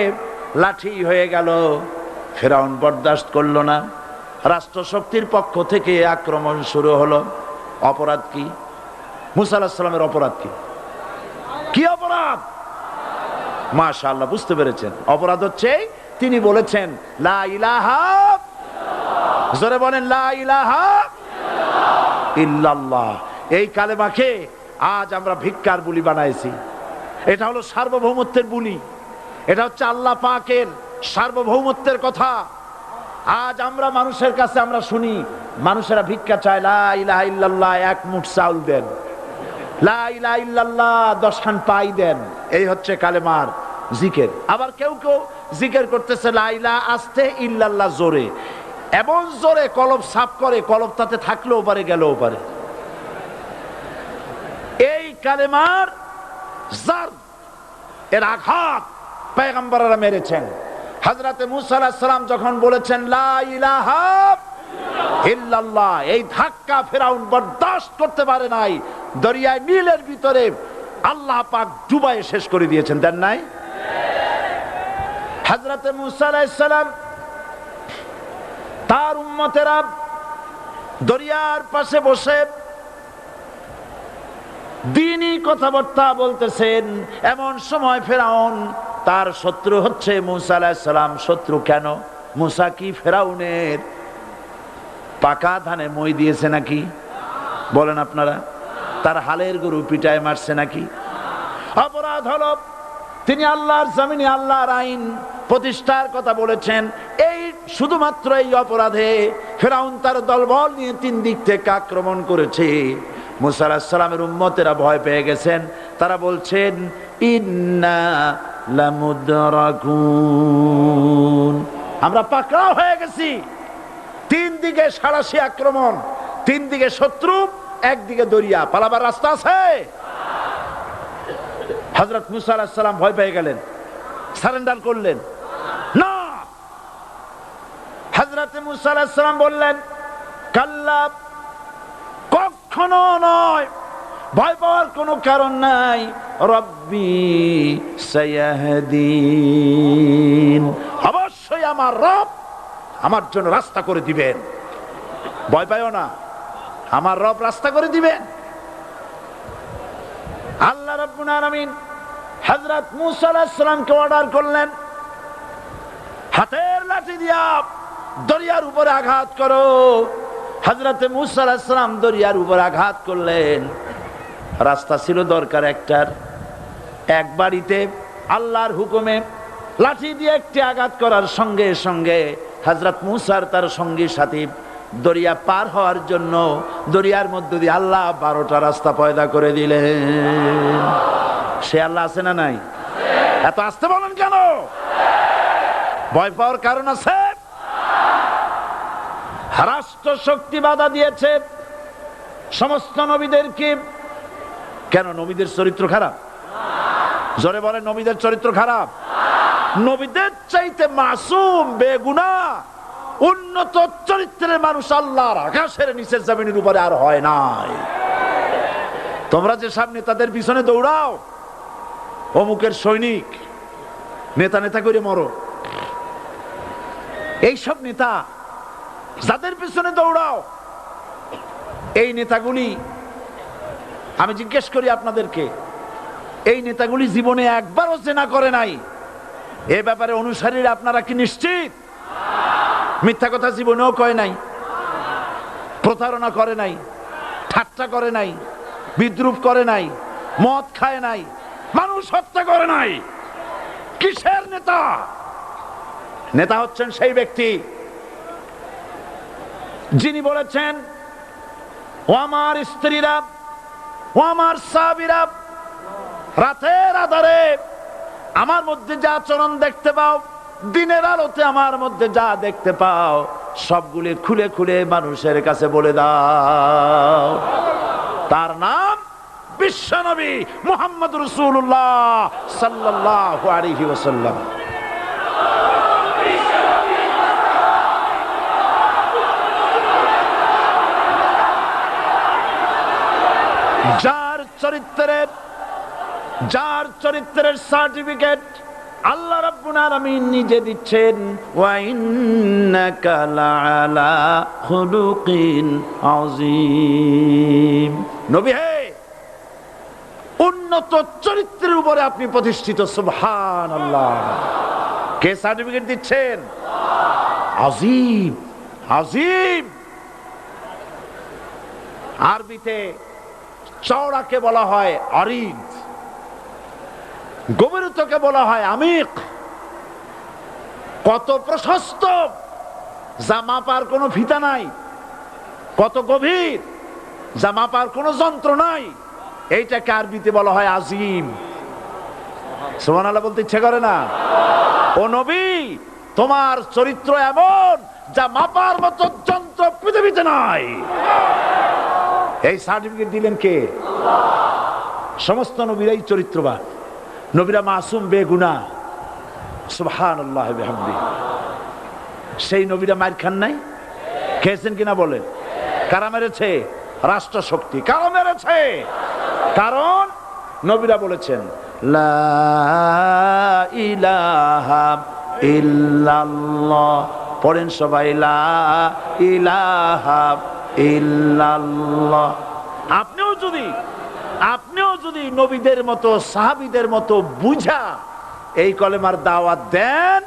লাঠি হয়ে গেল। ফেরাউন বরদাস্ত করলো না। রাষ্ট্রশক্তির পক্ষ থেকে আক্রমণ শুরু হলো। অপরাধ কি? মুসা আলাইহিস সালামের অপরাধ কি? কি অপরাধ? মাশাআল্লাহ, বুঝতে পেরেছেন। অপরাধ হচ্ছে তিনি বলেছেন লা ইলাহা, জোরে বলেন লা ইলাহা ইল্লাল্লাহ। এই কালেমাকে আজ আমরা ভিক্ষার বুলি বানাইছি। এটা হলো সার্বভৌমত্বের বুলি, এটা হচ্ছে আল্লাহ পাকের সার্বভৌমত্বের কথা। আজ আমরা মানুষের কাছে আমরা শুনি, মানুষেরা ভিক্ষা চায়, লা ইলাহা ইল্লাল্লাহ, এক মুঠ চাউল দেন, লা ইলাহা ইল্লাল্লাহ 10 খান পাই দেন। এই হচ্ছে কালেমার জিকির। আবার কেউ কেউ জিকির করতেছে লা ইলাহা আস্তে, ইল্লাল্লাহ জোরে, এমন জোরে কলব সাফ করে, কলব তাতে থাকলেও পারে গেলেও পারে। এই কালেমার জার এর আঘাত পয়গম্বররা মেরেছেন। হযরতে মুসা আলাইহিস সালাম যখন বলেছেন লা ইলাহা ইল্লাল্লাহ, এই ধাক্কা ফেরাউন বরদাশত করতে পারে নাই। দরিয়ায় নীলের ভিতরে আল্লাহ পাক ডুবাইয়ে শেষ করে দিয়েছেন, দেন নাই? হযরতে মুসা আলাইহিস সালাম তার উম্মতেরা দরিয়ার পাশে বসে দ্বীনি কথাবার্তা বলতেছেন। এমন সময় ফেরাউন, তার শত্রু হচ্ছে মুসা আলাইহিস সালাম। শত্রু কেন? মুসা কি ফেরাউনের পাকা ধানে মই দিয়েছে নাকি? বলেন আপনারা। তার হালের গরু পিটায় মারছে নাকি? অপরাধ হলো তিনি আল্লাহর জমিনে আল্লাহর আইন প্রতিষ্ঠার কথা বলেছেন। এই শুধুমাত্র এই অপরাধে ফেরাউন তার দলবল নিয়ে 3 দিক থেকে আক্রমণ করেছে। মুসা আলাইহিস সালামের উম্মতেরা ভয় পেয়ে গেছেন। তারা বলছেন ইন্না লামুদরাকুন, আমরা পাকড়াও হয়ে গেছি। 3 দিকে সাড়াশি আক্রমণ, 3 দিকে শত্রু, একদিকে দরিয়া, পালাবার রাস্তা আছে? হযরত মুসা আলাইহিস সালাম ভয় পেয়ে গেলেন, সারেন্ডার করলেন না। হযরত মুসা আলাইহিস সালাম বললেন কাল্লা, কখনো নয়, ভয় পাওয়ার কোনো কারণ নাই। রব্বি সায়াহদিন, অবশ্যই আমার রব আমার জন্য রাস্তা করে দিবেন। ভয় পাইও না, আমার রব রাস্তা করে দিবেন। আল্লাহ রাব্বুল আলামিন হযরত মুসা আলাইহিস সালামকে অর্ডার করলেন, হাতের লাঠি দিয়া দরিয়ার উপরে আঘাত করো। হযরতে মুসা আলাইহিস সালাম দরিয়ার উপর আঘাত করলেন। রাস্তা ছিল দরকার একটার, এক বাড়িতে আল্লাহর হুকুমে লাঠি দিয়ে একটি আঘাত করার সঙ্গে সঙ্গে হযরত মুসার তার সঙ্গী সাথী দরিয়া পার হওয়ার জন্য দরিয়ার মধ্য দিয়ে আল্লাহ 12টা রাস্তা পয়দা করে দিলেন। সে আল্লাহ আছে না নাই? এত আসতে বলেন কেন? ভয় পাওয়ার কারণ আছে? রাষ্ট্র শক্তি বাধা দিয়েছে সমস্ত নবীদেরকে। কেন? নবীদের চরিত্র খারাপ? জোরে বলেন, নবীদের চরিত্র খারাপ? নবীদের চাইতে মাসুম বেগুনাহ উন্নত চরিত্রের মানুষ আল্লাহর আকাশের নিচের জমিনের উপরে আর হয় নাই। তোমরা যে সব নেতাদের পিছনে দৌড়াও, অমুকের সৈনিক, নেতা নেতা করে মরো, এইসব নেতা যাদের পিছনে দৌড়াও, এই নেতাগুলি, আমি জিজ্ঞেস করি আপনাদেরকে, এই নেতাগুলি জীবনে একবারও জেনা করে নাই? এ ব্যাপারে অনুসারীরা আপনারা কি নিশ্চিত? মিথ্যা কথা জীবনেও কয় নাই, প্রতারণা করে নাই, ঠাট্টা করে নাই, বিদ্রুপ করে নাই, মদ খায় নাই, মানুষ হত্যা করে নাই। কিসের নেতা? নেতা হচ্ছেন সেই ব্যক্তি যিনি বলেছেন, ও আমার স্ত্রীরা, ও আমার সাহাবীরা, রাতের আধারে আমার মধ্যে যা আচরণ দেখতে পাও, দিনের আলোতে আমার মধ্যে যা দেখতে পাও, সবগুলি খুলে খুলে মানুষের কাছে বলে দাও। তার নাম বিশ্বনবী মুহাম্মদ রাসূলুল্লাহ সাল্লাল্লাহু আলাইহি ওয়াসাল্লাম। যার চরিত্রের সার্টিফিকেট আল্লাহ রাব্বুল আলামিন নিজে দিচ্ছেন, ওয়া ইন্নাকা লাআলা খুলুকিন আযীম। নবী হে, উন্নত চরিত্রের উপরে আপনি প্রতিষ্ঠিত। সুবহানাল্লাহ। কে সার্টিফিকেট দিচ্ছেন? আযীম, আজিম। আরবিতে চওড়াকে বলা হয় আরিদ, গভীরতাকে বলা হয় আমিক। কত প্রশস্ত, যা মাপার কোনো ফিতা নাই, কত গভীর, যা মাপার কোনো যন্ত্র নাই, এইটাকে আরবিতে বলা হয় আজিম। সুবহানাল্লাহ বলতে ইচ্ছে করে না? ও নবী, তোমার চরিত্র এমন যা মাপার মতো যন্ত্র পৃথিবীতে নাই। এই সার্টিফিকেট দিলেন কে? সমস্ত নবীরাই চরিত্রবান, নবীরা মাসুম, বেগুনাহ। সুবহানাল্লাহ বিহামদিহি। সেই নবীরা মার খান নাই? খেয়েছেন কিনা বলেন? কারা মেরেছে? রাষ্ট্র শক্তি। কারা মেরেছে? কারণ নবীরা বলেছেন লা ইলাহা ইল্লাল্লাহ। পড়েন সবাই, লা ইলাহা ইল্লাল্লাহ। আপনিও যদি নবীদের মতো, সাহাবীদের মতো বুঝা এই কলেমার দাওয়াত দেন,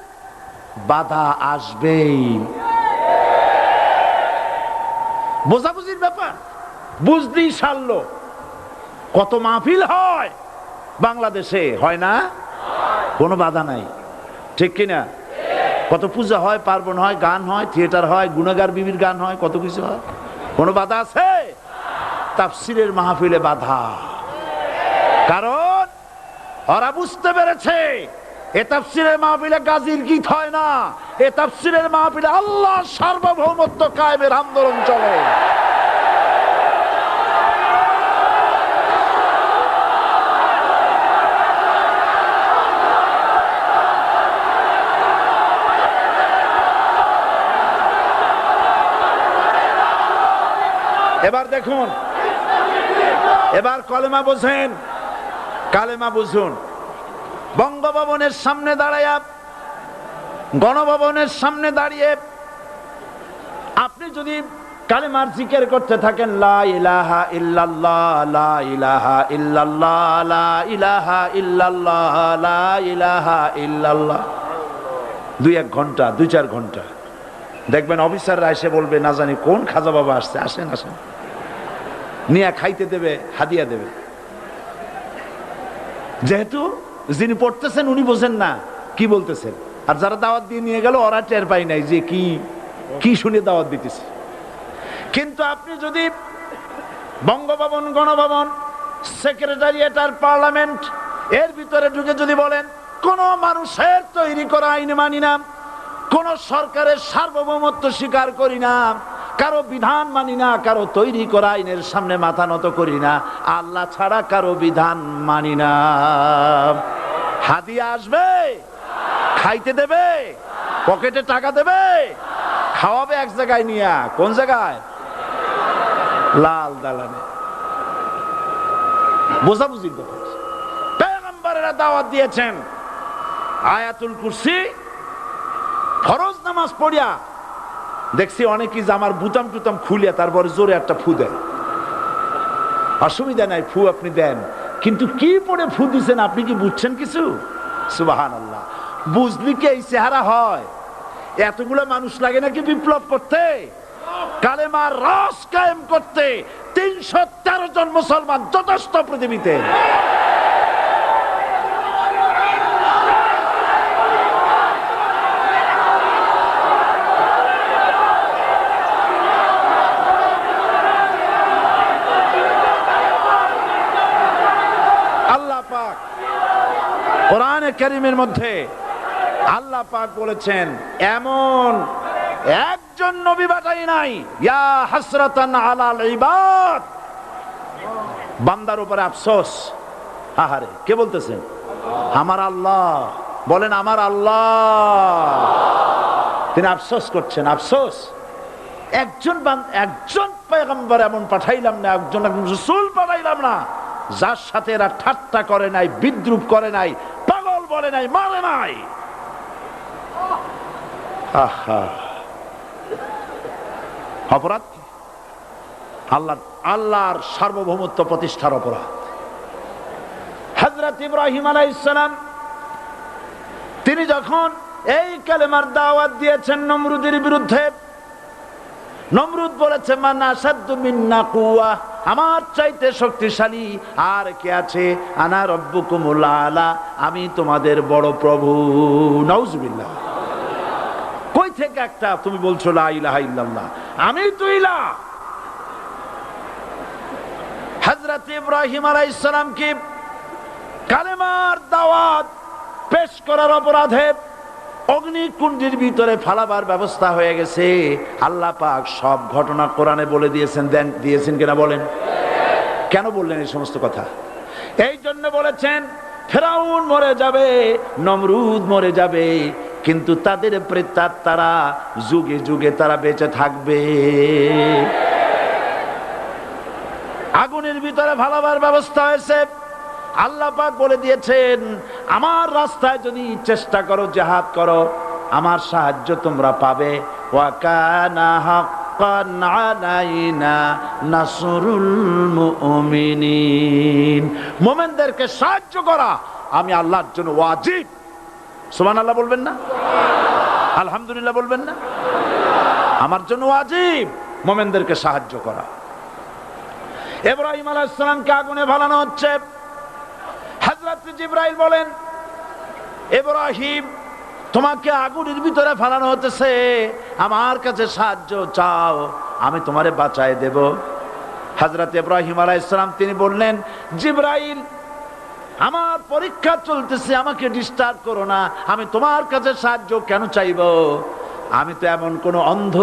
বাধা আসবেই। বোঝাবুঝির ব্যাপার, বুঝতেই সারলো। কত মাহফিল হয় বাংলাদেশে, হয় না? কোনো বাধা নাই, ঠিক কিনা? কত পূজা হয়, পার্বণ হয়, গান হয়, থিয়েটার হয়, গুনাগার বিবির গান হয়, কত কিছু হয়। কোনো বাধা আছে? তাফসীরের মাহফিলে বাধা। কারণ ওরা বুঝতে পেরেছে এ তাফসীরের মাহফিলে গাজীর গীত হয় না, এ তাফসীরের মাহফিলে আল্লাহর সার্বভৌমত্ব কায়েমের আন্দোলন চলে। এবার দেখুন, এবার কলেমা বোঝেন, কালেমা বুঝুন। বঙ্গভবনের সামনে দাঁড়াইয়া, গণভবনের সামনে দাঁড়িয়ে আপনি যদি কালেমার জিকির করতে থাকেন, লা ইলাহা ইল্লাল্লাহ, লা ইলাহা ইল্লাল্লাহ, লা ইলাহা ইল্লাল্লাহ, লা ইলাহা ইল্লাল্লাহ, 2-1 ঘন্টা, 2-4 ঘন্টা, দেখবেন অফিসাররা এসে বলবে, না জানি কোন খাজা বাবা আসছে, আসেন আসেন, নিয়ে খাইতে দেবে, হাদিয়া দেবে। যেহেতু যিনি পড়তেছেন উনি বোঝেন না কি বলতেছেন, আর যারা দাওয়াত দিয়ে নিয়ে গেল ওরা টের পায় নাই যে কি কি শুনে দাওয়াত দিতেছে। কিন্তু আপনি যদি বঙ্গভবন, গণভবন, সেক্রেটারিয়েট আর পার্লামেন্ট এর ভিতরে ঢুকে যদি বলেন, কোন মানুষের তৈরি করা আইন মানি না, কোন সরকারের সার্বভৌমত্ব স্বীকার করি না, কারো বিধান মানি না, কারো তৈরি করা আইনের সামনে মাথা নত করি না, আল্লাহ ছাড়া কারো বিধান মানি না, হাদিয়া আসবে, খাইতে দেবে, পকেটে টাকা দেবে, খাওয়াবে এক জায়গায় নিয়ে। কোন জায়গায়? লাল দালানে। বোঝাবুঝির ব্যাপার। পয়গম্বরেরা দাওয়াত দিয়েছেন আয়াতুল কুরসি, ফরজ নামাজ পড়িয়া দেখছি অনেকেই জামার বুতাম টুতাম খুলিয়া তারপরে জোরে একটা ফু দেন। অসুবিধা নাই, ফু আপনি দেন, কিন্তু কি পড়ে ফু দিচ্ছেন আপনি কি বুঝছেন কিছু? সুবহানাল্লাহ। বুঝলি কি এই চেহারা হয়? এতগুলো মানুষ লাগে নাকি বিপ্লব করতে, কালেমার রস কায়েম করতে? 313 জন মুসলমান যথেষ্ট পৃথিবীতে। আল্লাহ পাক কোরআনে কারীমের মধ্যে আল্লাহ পাক বলেছেন, এমন একজন নবী পাঠাই নাই, ইয়া হাসরাতান আলাল ইবাদ, বান্দার উপরে আফসোস। আহারে, কে বলতেছেন? আমার আল্লাহ। বলেন আমার আল্লাহ। তিনি আফসোস করছেন, আফসোস। একজন পয়গম্বর এমন পাঠাইলাম না, একজন রাসূল পাঠাইলাম না যার সাথে এরা ঠাট্টা করে নাই, বিদ্রুপ করে নাই, পাগল বলে নাই, মারে নাই। আহা, অপরাধ আল্লাহর সার্বভৌমত্ব প্রতিষ্ঠার অপরাধ। হযরত ইব্রাহিম আলাইহিস সালাম তিনি যখন এই কালেমার দাওয়াত দিয়েছেন নমরুদের বিরুদ্ধে, নমরুদ বলেছে মান আসাদ্দু মিন্না কুওয়া, আমার চাইতে শক্তিশালী আর কে আছে? আনা রব্বুকুমুল আলা, আমি তোমাদের বড় প্রভু। নাউজুবিল্লাহ। কই থেকে একটা তুমি বলছো লা ইলাহা ইল্লাল্লাহ, আমি তো ইলাহ। হযরত ইব্রাহিম আলাইহিস সালামকে কালেমার দাওয়াত পেশ করার অপরাধে অগ্নিকুণ্ডের ভিতরে ফালাবার ব্যবস্থা হয়ে গেছে। আল্লাহ পাক সব ঘটনা কোরআনে বলে দিয়েছেন কিনা বলেন? কেন বললেন এই সমস্ত কথা? এই জন্য বলেছেন ফেরাউন মরে যাবে, নমরুদ মরে যাবে, কিন্তু তাদের প্রেতাত্মারা যুগে যুগে তারা বেঁচে থাকবে। আগুনের ভিতরে ফালাবার ব্যবস্থা হয়েছে। আল্লাহ পাক বলে দিয়েছেন আমার রাস্তায় যদি চেষ্টা করো, জিহাদ করো, আমার সাহায্য তোমরা পাবে। ওয়া কানা হাক্কান আলাইনা নাসরুল মুমিনিন, মুমিনদেরকে সাহায্য করা আমি আল্লাহর জন্য ওয়াজিব। সুবহানাল্লাহ বলবেন না? আলহামদুলিল্লাহ বলবেন না? আমার জন্য ওয়াজিব মুমিনদেরকে সাহায্য করা। ইব্রাহিম আলাইহিস সালামকে আগুনে ফালানো হচ্ছে। হযরত জিবরাইল বলেন ইব্রাহিম তোমাকে আগুনের ভিতরে ফালানো হতেছে, আমার কাছে সাহায্য চাও, আমি তোমারে বাঁচায় দেব। হযরত ইব্রাহিম আলাইহিস সালাম তিনি বললেন জিবরাইল আমার পরীক্ষা চলতেছে, আমাকে ডিস্টার্ব করো না, আমি তোমার কাছে সাহায্য কেন চাইব? আমি তো এমন কোন অন্ধ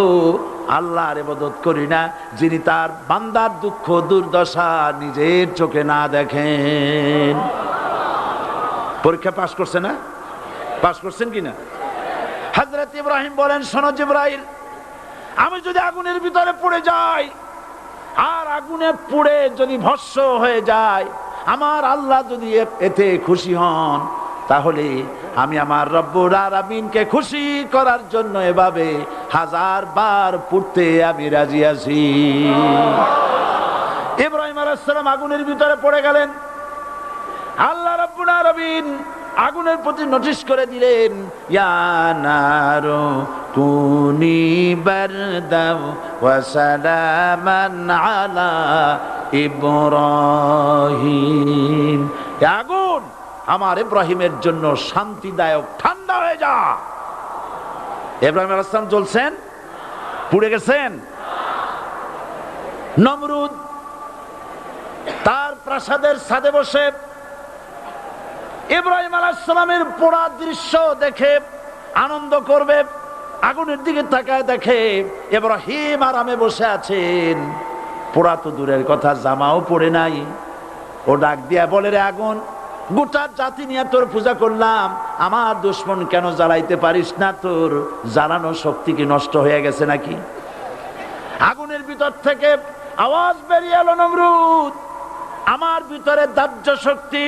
আল্লাহর ইবাদত করি না যিনি তার বান্দার দুঃখ দুর্দশা নিজের চোখে না দেখেন। পরীক্ষা পাস করছে না? পাস করছেন কিনা? হযরত ইব্রাহিম বলেন শোনো জিবরাইল, আমি যদি আগুনের ভিতরে পড়ে যাই আর আগুনে পুড়ে যদি ভস্ম হয়ে যায়, আমার আল্লাহ যদি এতে খুশি হন, তাহলে আমি আমার রব্বুল আলামিনকে খুশি করার জন্য এভাবে 1000 বার পড়তে আমি রাজি আছি। ইব্রাহিম আলাইহিস সালাম আগুনের ভিতরে পড়ে গেলেন। আল্লাহ রাব্বুল আলামিন আগুনের প্রতি নোটিশ করে দিলেন ইয়া নারু কুনি বারদাও ওয়া সালামান আলা ইব্রাহিম, আগুন আমার ইব্রাহিমের জন্য শান্তিদায়ক ঠান্ডা হয়ে যা। ইব্রাহিম আলাইহিস সালাম জ্বলছেন, পুড়ে গেছেন। নমরুদ তার প্রাসাদের ছাদে বসে ইব্রাহিম আলাইহিস সালামের পোড়া দৃশ্য দেখে আনন্দ করবে, আগুনের দিকে তাকায় দেখে ইব্রাহিম আরামে বসে আছেন। পোড়া তো দূরের কথা, জামাও পড়ে নাই। ও ডাক দিয়া বলে রে আগুন, গোটা জাতি নিয়ে তোর পূজা করলাম, আমার দুশমন কেন জ্বালাইতে পারিস না? তোর জ্বালানো শক্তি কি নষ্ট হয়ে গেছে নাকি? আগুনের ভিতর থেকে আওয়াজ বেরিয়ে এলো নমরুদ, আমার ভিতরে দাহ্য শক্তি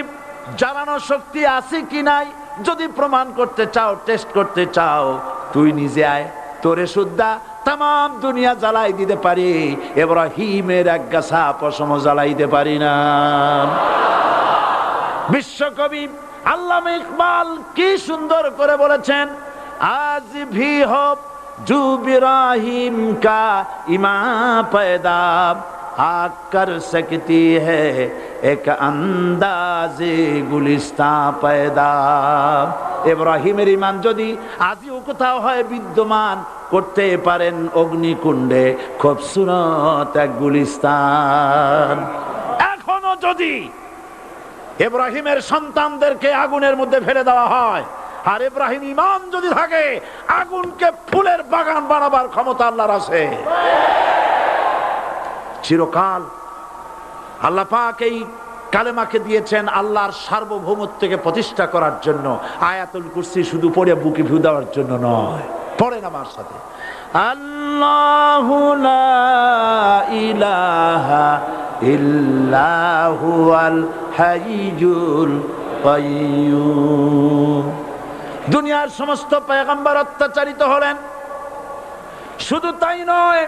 জ্বালানো শক্তি আছে কি নাই যদি প্রমাণ করতে চাও, টেস্ট করতে চাও, তুই নিজে আয়, তোরে সুদ্ধা তাম দুনিয়া জ্বালাই দিতে পারি, ইব্রাহিমের এক গাছা পশম জ্বালাইতে পারি না। বিশ্বকবি আল্লামা ইকবাল কি সুন্দর করে বলেছেন, আজ ভি হো জু ইব্রাহিম কা ইমা पैदा आग कर सकती है एक अंदाजे गुलिस्तां पैदा। ইব্রাহিমের ঈমান যদি আজও কোথাও হয় বিদ্যমান, করতে পারেন অগ্নিকুণ্ডে খুবসুরত এক গুলিস্তান। এখনো যদি ইব্রাহিমের সন্তানদেরকে আগুনের মধ্যে ফেলে দেওয়া হয়, আর ইব্রাহিম ঈমান যদি থাকে, আগুনকে ফুলের বাগান বানাবার ক্ষমতা আল্লাহর আছে। চিরকাল আল্লাহ পাক এই কালেমাকে দিয়েছেন আল্লাহর সার্বভৌমত্বকে প্রতিষ্ঠা করার জন্য। আয়াতুল কুরসি শুধু পড়ে বুকে ভু দেওয়ার জন্য নয়, পড়েন আমার সাথে, আল্লাহু লা ইলাহা ইল্লা হুয়াল হাইয়ুল কাইয়্যুম। দুনিয়ার সমস্ত পয়গম্বর অত্যাচারিত হলেন, শুধু তাই নয়,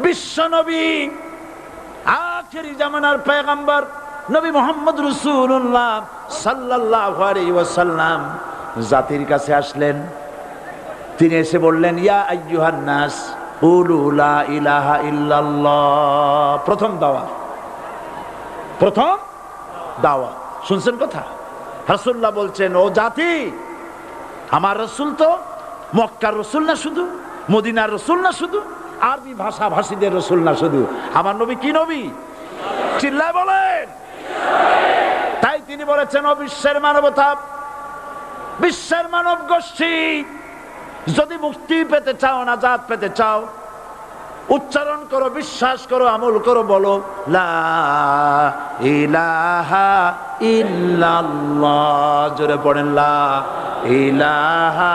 বিশ্ব নবী আখেরি জামানার পয়গম্বর নবী মুহাম্মদ রাসূলুল্লাহ সাল্লাল্লাহু আলাইহি ওয়াসাল্লাম জাতির কাছে আসলেন। তিনি এসে বললেন ইয়া আইয়ুহান নাস কুলু লা ইলাহা ইল্লাল্লাহ। প্রথম দাওয়াত, প্রথম দাওয়াত। শুনছেন কথা? রাসূলুল্লাহ বলছেন, ও জাতি, আমার রাসূল তো মক্কার রাসূল না শুধু, মদিনার রাসূল না শুধু, আরবি ভাষা ভাষীদের রাসূল না শুধু, আমার নবী কি নবী? চিল্লায় বলেন। তাই তিনি বলেছেন, ও বিশ্বের মানবতা, বিশ্বের মানব গোষ্ঠী, যদি মুক্তি পেতে চাও, নাজাত পেতে চাও, উচ্চারণ করো, বিশ্বাস করো, আমল করো, বলো লা ইলাহা ইল্লাল্লাহ। জোরে পড়েন, লা ইলাহা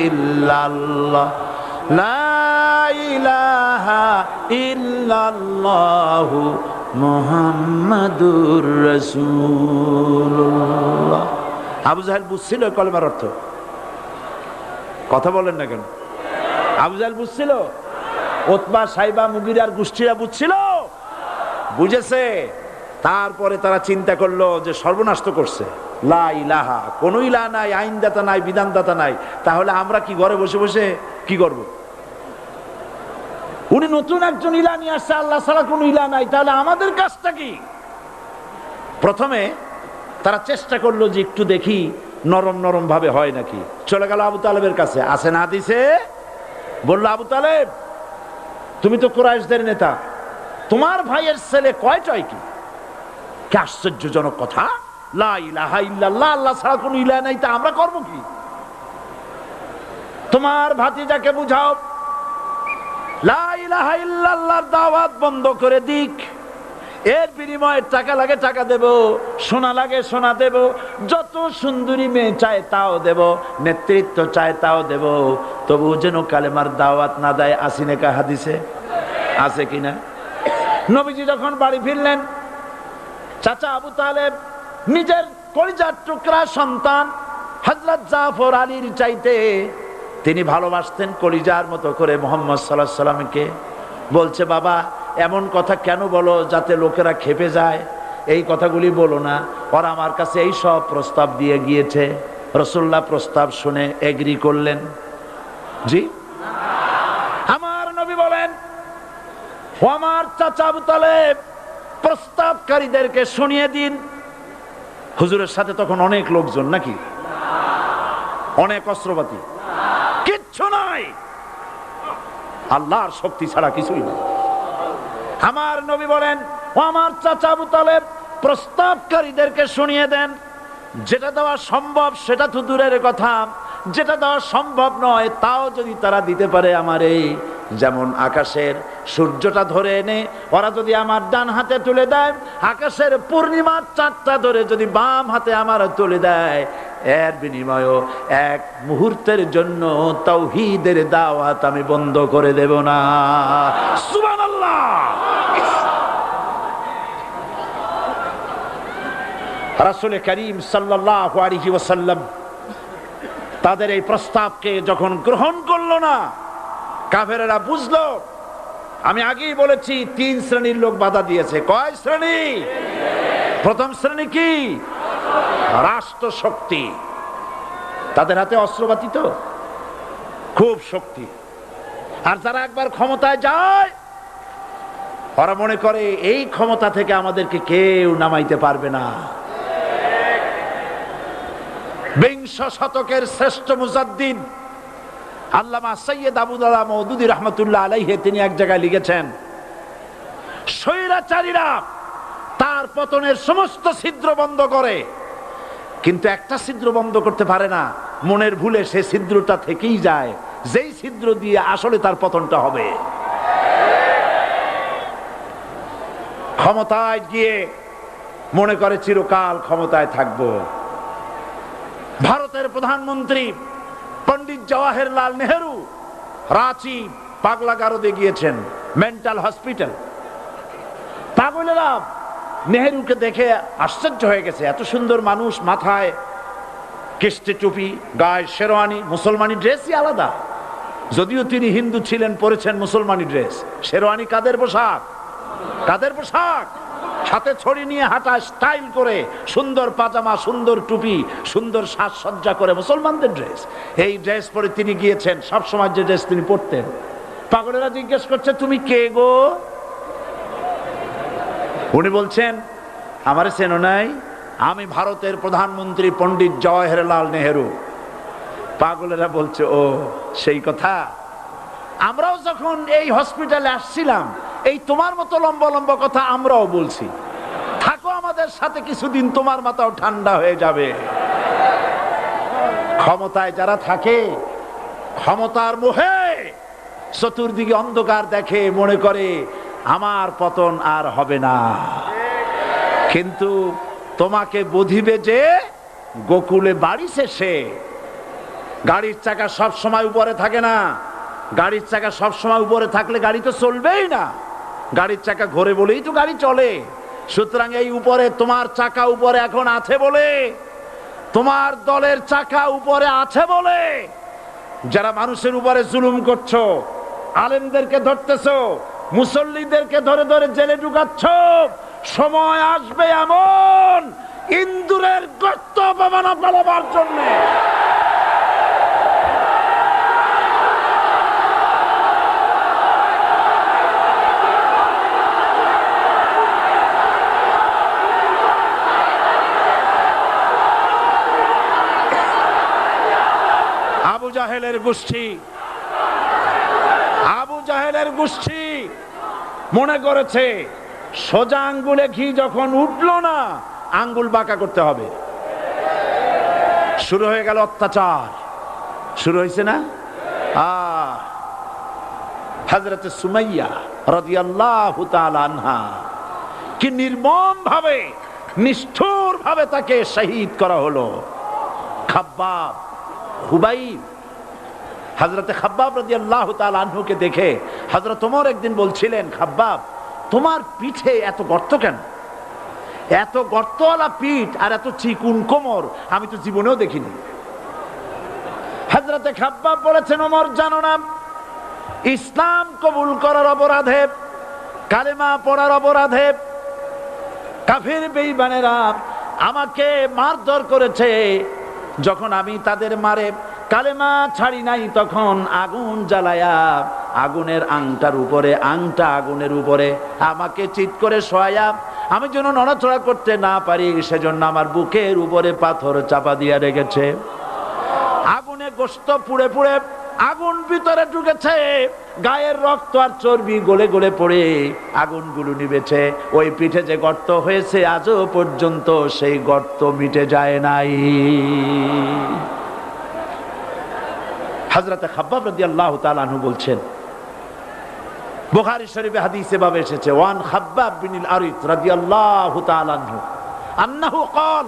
ইল্লাল্লাহ, লা ইলাহা ইল্লাল্লাহু মুহাম্মাদুর রাসূলুল্লাহ। আবু জাহেল বুঝছিল কলেমার অর্থ? কথা বলেন না কেন? আবু জাহেল বুঝছিল? উতবা, সাইবা, মুগিরার গোষ্ঠীরা বুঝছিল? বুঝেছে। তারপরে তারা চিন্তা করলো যে সর্বনাশ তো করছে, লা ইলাহা, কোন ইলাহ নাই, আইনদাতা নাই, বিধানদাতা নাই, তাহলে আমরা কি ঘরে বসে বসে কি করব? উনি নতুন একজন ইলাহ নিয়ে আসছে, আল্লাহ ছাড়া কোন ইলাহ নাই, তাহলে আমাদের কাজটা কি? প্রথমে তারা চেষ্টা করলো যে একটু দেখি নরম নরম ভাবে হয় নাকি। চলে গেল আবু তালেবের কাছে, আসে না দিছে, বললো, আবু তালেব, তুমি তো কুরাইশদের নেতা, তোমার ভাইয়ের ছেলে কয়টাই কি? কি আশ্চর্যজনক কথা! লা ইলাহা ইল্লাল্লাহ, আল্লাহ ছাড়া কোনো ইলাহ নাই, তা আমরা করব কি? তোমার ভাতিজাকে বুঝাও লা ইলাহা ইল্লাল্লাহর দাওয়াত বন্ধ করে দিক, এর বিনিময়ে টাকা লাগে টাকা দেব, সোনা লাগে সোনা দেব, যত সুন্দরী মেয়ে চায় তাও দেব, নেতৃত্ব চায় তাও দেব, তবু যেন কালেমার দাওয়াত না দেয়। আসিনে কা হাদিসে আছে কিনা? নবীজি যখন বাড়ি ফিরলেন, চাচা আবু তালেব নিজের কলিজার টুকরা সন্তান হযরত জাফর আলীর চাইতে তিনি ভালোবাসতেন কলিজার মতো করে মুহাম্মদ সাল্লাল্লাহু আলাইহি সাল্লামকে। বলছে, বাবা, এমন কথা কেন বলো যাতে লোকেরা খেপে যায়? এই কথাগুলি বলো না, ওরা আমার কাছে এই সব প্রস্তাব দিয়ে গিয়েছে। রাসূলুল্লাহ প্রস্তাব শুনে এগ্রি করলেন? জি। আমার নবী বলেন, ও আমার চাচা আবু তালেব, প্রস্তাবকারীদেরকে শুনিয়ে দিন। হুজুরের সাথে তখন অনেক লোকজন নাকি? অনেক অস্ত্রপাতি? কিচ্ছু নাই, আল্লাহর শক্তি ছাড়া কিছুই না। আমার নবী বলেন, ও আমার চাচা আবু তালেব, প্রস্তাবকারীদেরকে শুনিয়ে দেন, যেটা দেওয়া সম্ভব সেটা তো দূরের কথা, যেটা দেওয়া সম্ভব নয় তাও যদি তারা দিতে পারে আমারে, যেমন আকাশের সূর্যটা ধরে এনে ওরা যদি আমার ডান হাতে তুলে দেয়, আকাশের পূর্ণিমার চাঁদটা ধরে যদি বাম হাতে আমার তুলে দেয়, এর বিনিময়ে এক মুহূর্তের জন্য তাওহীদের দাওয়াত আমি বন্ধ করে দেব না। সুবহানাল্লাহ। রাসূল করিম সাল্লাল্লাহু আলাইহি ওয়াসাল্লাম তাদের এই প্রস্তাবকে যখন গ্রহণ করলো না, কাফেরেরা বুঝলো, আমি আগেই বলেছি 3 শ্রেণীর লোক বাধা দিয়েছে। কয় শ্রেণী? প্রথম শ্রেণী কি? রাষ্ট্র শক্তি, তাদের হাতে অস্ত্রপাতি তো খুব শক্তি, আর যারা একবার ক্ষমতায় যায় ওরা মনে করে এই ক্ষমতা থেকে আমাদেরকে কেউ নামাইতে পারবে না। বিংশ শতকের শ্রেষ্ঠ মুজাদ্দিদ আল্লামা সৈয়দ আবুদুল্লাহ মওদুদী রাহমাতুল্লাহ আলাইহি তিনি এক জায়গায় লিখেছেন, স্বৈরাচারীরা তার পতনের সমস্ত ছিদ্র বন্ধ করে, কিন্তু একটা ছিদ্র বন্ধ করতে পারে না, মনের ভুলে সে ছিদ্রটা থেকেই যায়, যেই ছিদ্র দিয়ে আসলে তার পতনটা হবে। ক্ষমতায় গিয়ে মনে করে চিরকাল ক্ষমতায় থাকবো। ভারতের প্রধানমন্ত্রী পণ্ডিত জওয়াহরলাল নেহেরু রাঁচি পাগলাগারদে গিয়েছেন, মেন্টাল হসপিটাল। পাগলেরা নেহেরুকে দেখে আশ্চর্য হয়ে গেছে, এত সুন্দর মানুষ, মাথায় কিস্তি টুপি, গায়ে শেরওয়ানি, মুসলমানি ড্রেসই আলাদা, যদিও তিনি হিন্দু ছিলেন, পরেছেন মুসলমানি ড্রেস। শেরওয়ানি কাদের পোশাক? কাদের পোশাক? হাতে ছড়ি নিয়ে হাঁটা, স্টাইল করে, সুন্দর পাজামা, সুন্দর টুপি, সুন্দর সাজসজ্জা করে, মুসলমানদের ড্রেস। এই ড্রেস পরে তিনি গিয়েছেন। সবসময় যে ড্রেস তিনি পরতেন, পাগলেরা জিজ্ঞেস করছে, তুমি কে গো? উনি বলছেন, আমারে চেনো নাই? আমি ভারতের প্রধানমন্ত্রী পণ্ডিত জওয়াহরলাল নেহেরু। পাগলেরা বলছে, ও সেই কথা। আমরাও যখন এই হসপিটালে আসছিলাম, এই তোমার মতো লম্বা লম্বা কথা আমরাও বলছি। থাকো আমাদের সাথে কিছুদিন, তোমার মাথাও ঠান্ডা হয়ে যাবে। ক্ষমতায় যারা থাকে, ক্ষমতার মোহে চতুর্দিকে অন্ধকার দেখে, মনে করে আমার পতন আর হবে না। কিন্তু তোমাকে বুঝিবে যে গোকুলে বাড়ি শেষে গাড়ির চাকা সব সময় উপরে থাকে না। গাড়ির চাকা সব সময় উপরে থাকলে গাড়ি তো চলবেই না। গাড়ির চাকা ঘোরে বলেই তো গাড়ি চলে। সুতরাং এই উপরে তোমার চাকা উপরে এখন আছে বলে, তোমার দলের চাকা উপরে আছে বলে যারা মানুষের উপরে জুলুম করছো, আলেমদেরকে ধরতেছো, মুসল্লিদেরকে ধরে ধরে জেলে ঢুকাচ্ছ, সময় আসবে এমন ইন্দুরের গর্ত পাবানা পালাবার জন্য। আবু জাহেলের গোষ্ঠী, আবু জাহেলের গোষ্ঠী মনে করেছে সোজা আঙ্গুলে ঘি যখন উঠলো না, আঙ্গুল বাঁকা করতে হবে। শুরু হয়ে গেল অত্যাচার, শুরু হয়েছে না? হযরত সুমাইয়া রাদিয়াল্লাহু তাআলা আনহা কি নির্মম ভাবে, নিষ্ঠুর ভাবে তাকে শহীদ করা হলো। খাব্বাব, হুবাইব, হযরত খাব্বাব রাদিয়াল্লাহু তাআলা আনহুকে দেখে হযরত ওমর একদিন বলছিলেন, খাব্বাব তোমার পিঠে এত গর্ত কেন? এত গর্তওয়ালা পিঠ আর এত চিকুন কোমর আমি তো জীবনেও দেখিনি। হযরত খাব্বাব বলেছেন, ওমর জানো না, ইসলাম কবুল করার অপরাধে, কালেমা পড়ার অপরাধে কাফির বেঈমানেরা আমাকে মারধর করেছে। যখন আমি তাদের মারে কালেমা ছাড়ি নাই, তখন আগুন জ্বালায়া আগুনের আংটার উপরে, আংটা আগুনের উপরে আমাকে চিৎ করে শোয়ায়া, আমি যেন নড়াচড়া করতে না পারি সেজন্য আমার বুকের উপরে পাথর চাপা দিয়ে রেখেছে। আগুনে গোশত পুড়ে পুড়ে আগুন ভিতরে ঢুকেছে, গায়ের রক্ত আর চর্বি গলে গলে পড়ে আগুনগুলো নিভেছে। ওই পিঠে যে গর্ত হয়েছে আজও পর্যন্ত সেই গর্ত মিটে যায় নাই। হযরত খাব্বাব রাদিয়াল্লাহু তাআলা আনহু বলছেন, বুখারী শরীফে হাদিসে ভাবে এসেছে, ওয়ান খাব্বাব বিন আরিত রাদিয়াল্লাহু তাআলা আনহু আন্নাহু ক্বাল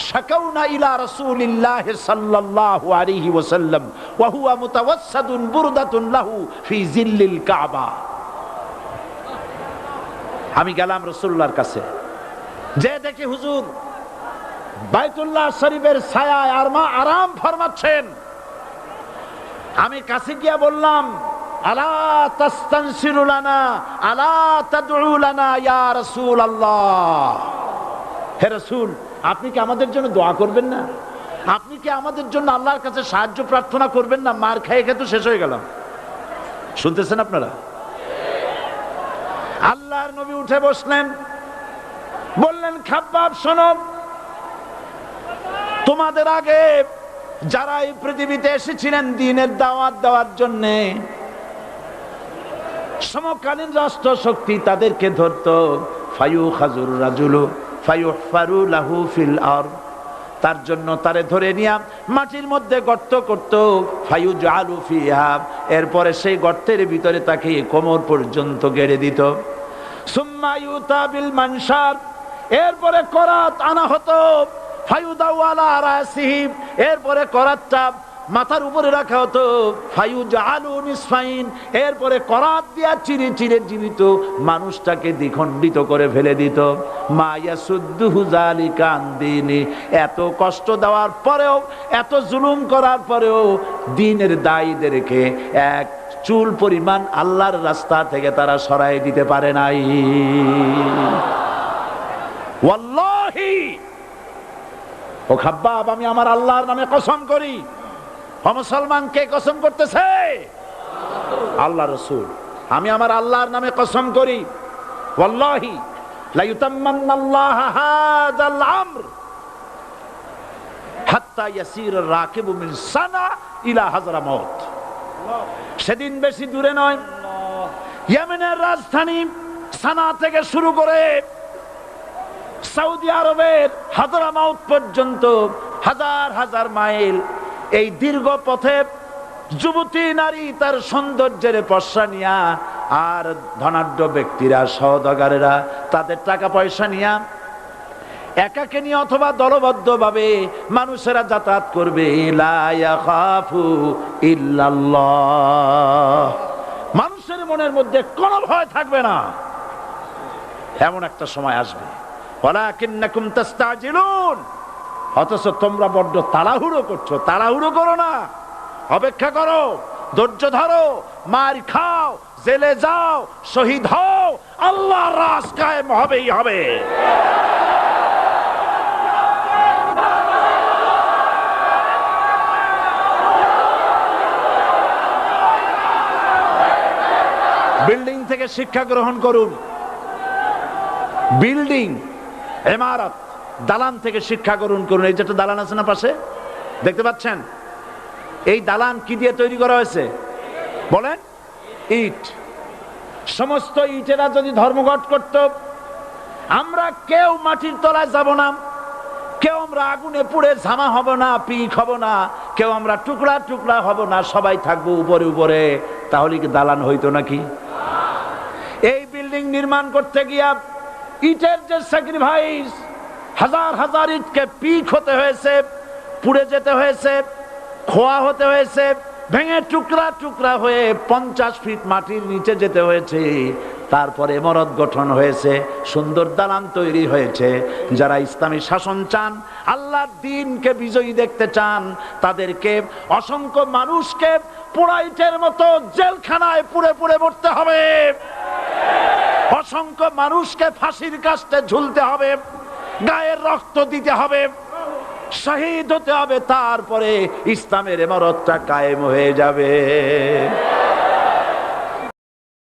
শাকাউনা ইলা রাসূলিল্লাহ সাল্লাল্লাহু আলাইহি ওয়াসাল্লাম ওয়া হুয়া মুতাওয়াসসাদুন বুরদাতুন লাহু ফি জিল্লিল কাবা। আমি গেলাম রাসূলুল্লাহর কাছে, যে দেখি হুজুর বাইতুল্লাহ শরীফের ছায়ায় আরাম ফরমাচ্ছেন। আমি কাছে গিয়া বললাম, আলা তাস্তানসিরু লানা আলা তাদউ লানা ইয়া রাসূলুল্লাহ, হে রাসূল আপনি কি আমাদের জন্য দোয়া করবেন না? আপনি কি আমাদের জন্য আল্লাহর কাছে সাহায্য প্রার্থনা করবেন না? মার খেয়ে খেয়ে তো শেষ হয়ে গেলাম। শুনতেছেন আপনারা? আল্লাহর নবী উঠে বসলেন, বললেন, খাব্বাব শোনো, তোমাদের আগে যারা এই পৃথিবীতে এসেছিলেন দ্বীনের দাওয়াত দেওয়ার জন্য, সমকালীন রাষ্ট্র শক্তি তাদেরকে ধরতো, ফায়ুখাজুর রাজুলু ফায়ুহফারু লাহু ফিল আরদ, তার জন্য তারে ধরে নিয়া মাটির মধ্যে গর্ত করত, ফায়ুজআলু ফিহা, এরপরে সেই গর্তের ভিতরে তাকে কোমর পর্যন্ত গেড়ে দিত। সুম্মা ইউতা বিল মানশার, এরপরে করাত আনা হতো, ফায়ুদাউ আলা রাসিহি, এরপরে করাতটা মাথার উপরে রাখা হতো, ফায়ুজআলু নিসফাইন, এরপরে করাত দিয়া চিরে চিরে জীবিত মানুষটাকে দ্বিখণ্ডিত করে ফেলে দিত। মা ইয়াসুদ্দুহু যালিকা আন দীনি, এত কষ্ট দেওয়ার পরেও, এত জুলুম করার পরেও দ্বীনের দায়ীদেরকে এক চুল পরিমাণ আল্লাহর রাস্তা থেকে তারা সরাই দিতে পারে নাই। ওয়াল্লাহি, ও খাব্বাব, আমি আমার আল্লাহর নামে কসম করি। মুসলমান কে কসম করতেছে? আল্লাহ রাসূল। আমি আমার আল্লাহর নামে কসম করি, ওয়াল্লাহি লা ইউতাম্মান্নাল্লাহু হাযাল আমর হাত্তা ইয়াসির রাকিবু মিন সানা ইলা হাযরামাউত। সেদিন বেশি দূরে নয়, ইয়েমেনের রাজধানী সানা থেকে শুরু করে সৌদি আরবের হাযরামাউত পর্যন্ত হাজার হাজার মাইল এই দীর্ঘ পথে যুবতী নারী তার সৌন্দর্যের পশ্চা নিয়া আর ধনাঢ্য ব্যক্তিরা সওদাগরেরা তাদের টাকা পয়সা নিয়া একাকে নিয়ে অথবা দলবদ্ধ ভাবে মানুষেরা যাতায়াত করবে। লা ইয়াখাফু ইল্লাল্লাহ, মানুষের মনের মধ্যে কোনো ভয় থাকবে না। এমন একটা সময় আসবে, ওয়ালাকিন্নাকুম তাস্তাজিলুন, অথচ তোমরা বড্ড তাড়াহুড়ো করছো। তাড়াহুড়ো করো না, অপেক্ষা করো, ধৈর্য ধরো, মার খাও, জেলে যাও, শহীদ হও, আল্লাহর রাজ কায়েম হবেই হবে। বিল্ডিং থেকে শিক্ষা গ্রহণ করুন, বিল্ডিং, ইমারত, দালান থেকে শিক্ষা গ্রহণ করুন। এই যেটা দালান আছে না পাশে, দেখতে পাচ্ছেন, এই দালান কি দিয়ে তৈরি করা হয়েছে বলেন? ইট। সমস্ত ইটেরা যদি ধর্মঘট করত, আমরা কেউ মাটির তলায় যাব না, কেউ আমরা আগুনে পুড়ে ঝামা হব না, পিক হব না, কেউ আমরা টুকরা টুকরা হব না, সবাই থাকবো উপরে উপরে, তাহলে কি দালান হইতো নাকি? এই বিল্ডিং নির্মাণ করতে গিয়া ইটের যে স্যাক্রিফাইস, হাজার হাজার ইটকে পিক হতে হয়েছে, পুড়ে যেতে হয়েছে, খোয়া হতে হয়েছে, ভেঙে টুকরা টুকরা হয়ে 50 ফিট মাটির নিচে যেতে হয়েছে, তারপরে ইমারত গঠন হয়েছে, সুন্দর দালান তৈরি হয়েছে। যারা ইসলামী শাসন চান, আল্লাহর দ্বীনকে বিজয়ী দেখতে চান, তাদেরকে অসংখ্য মানুষকে পোড়া ইটের মতো জেলখানায় পুড়ে পুড়ে মরতে হবে, অসংখ্য মানুষকে ফাঁসির কাস্টে ঝুলতে হবে, গায়ের রক্ত দিতে হবে, শহীদ হতে হবে, তারপরে ইসলামের ইমারতটা কায়েম হয়ে যাবে।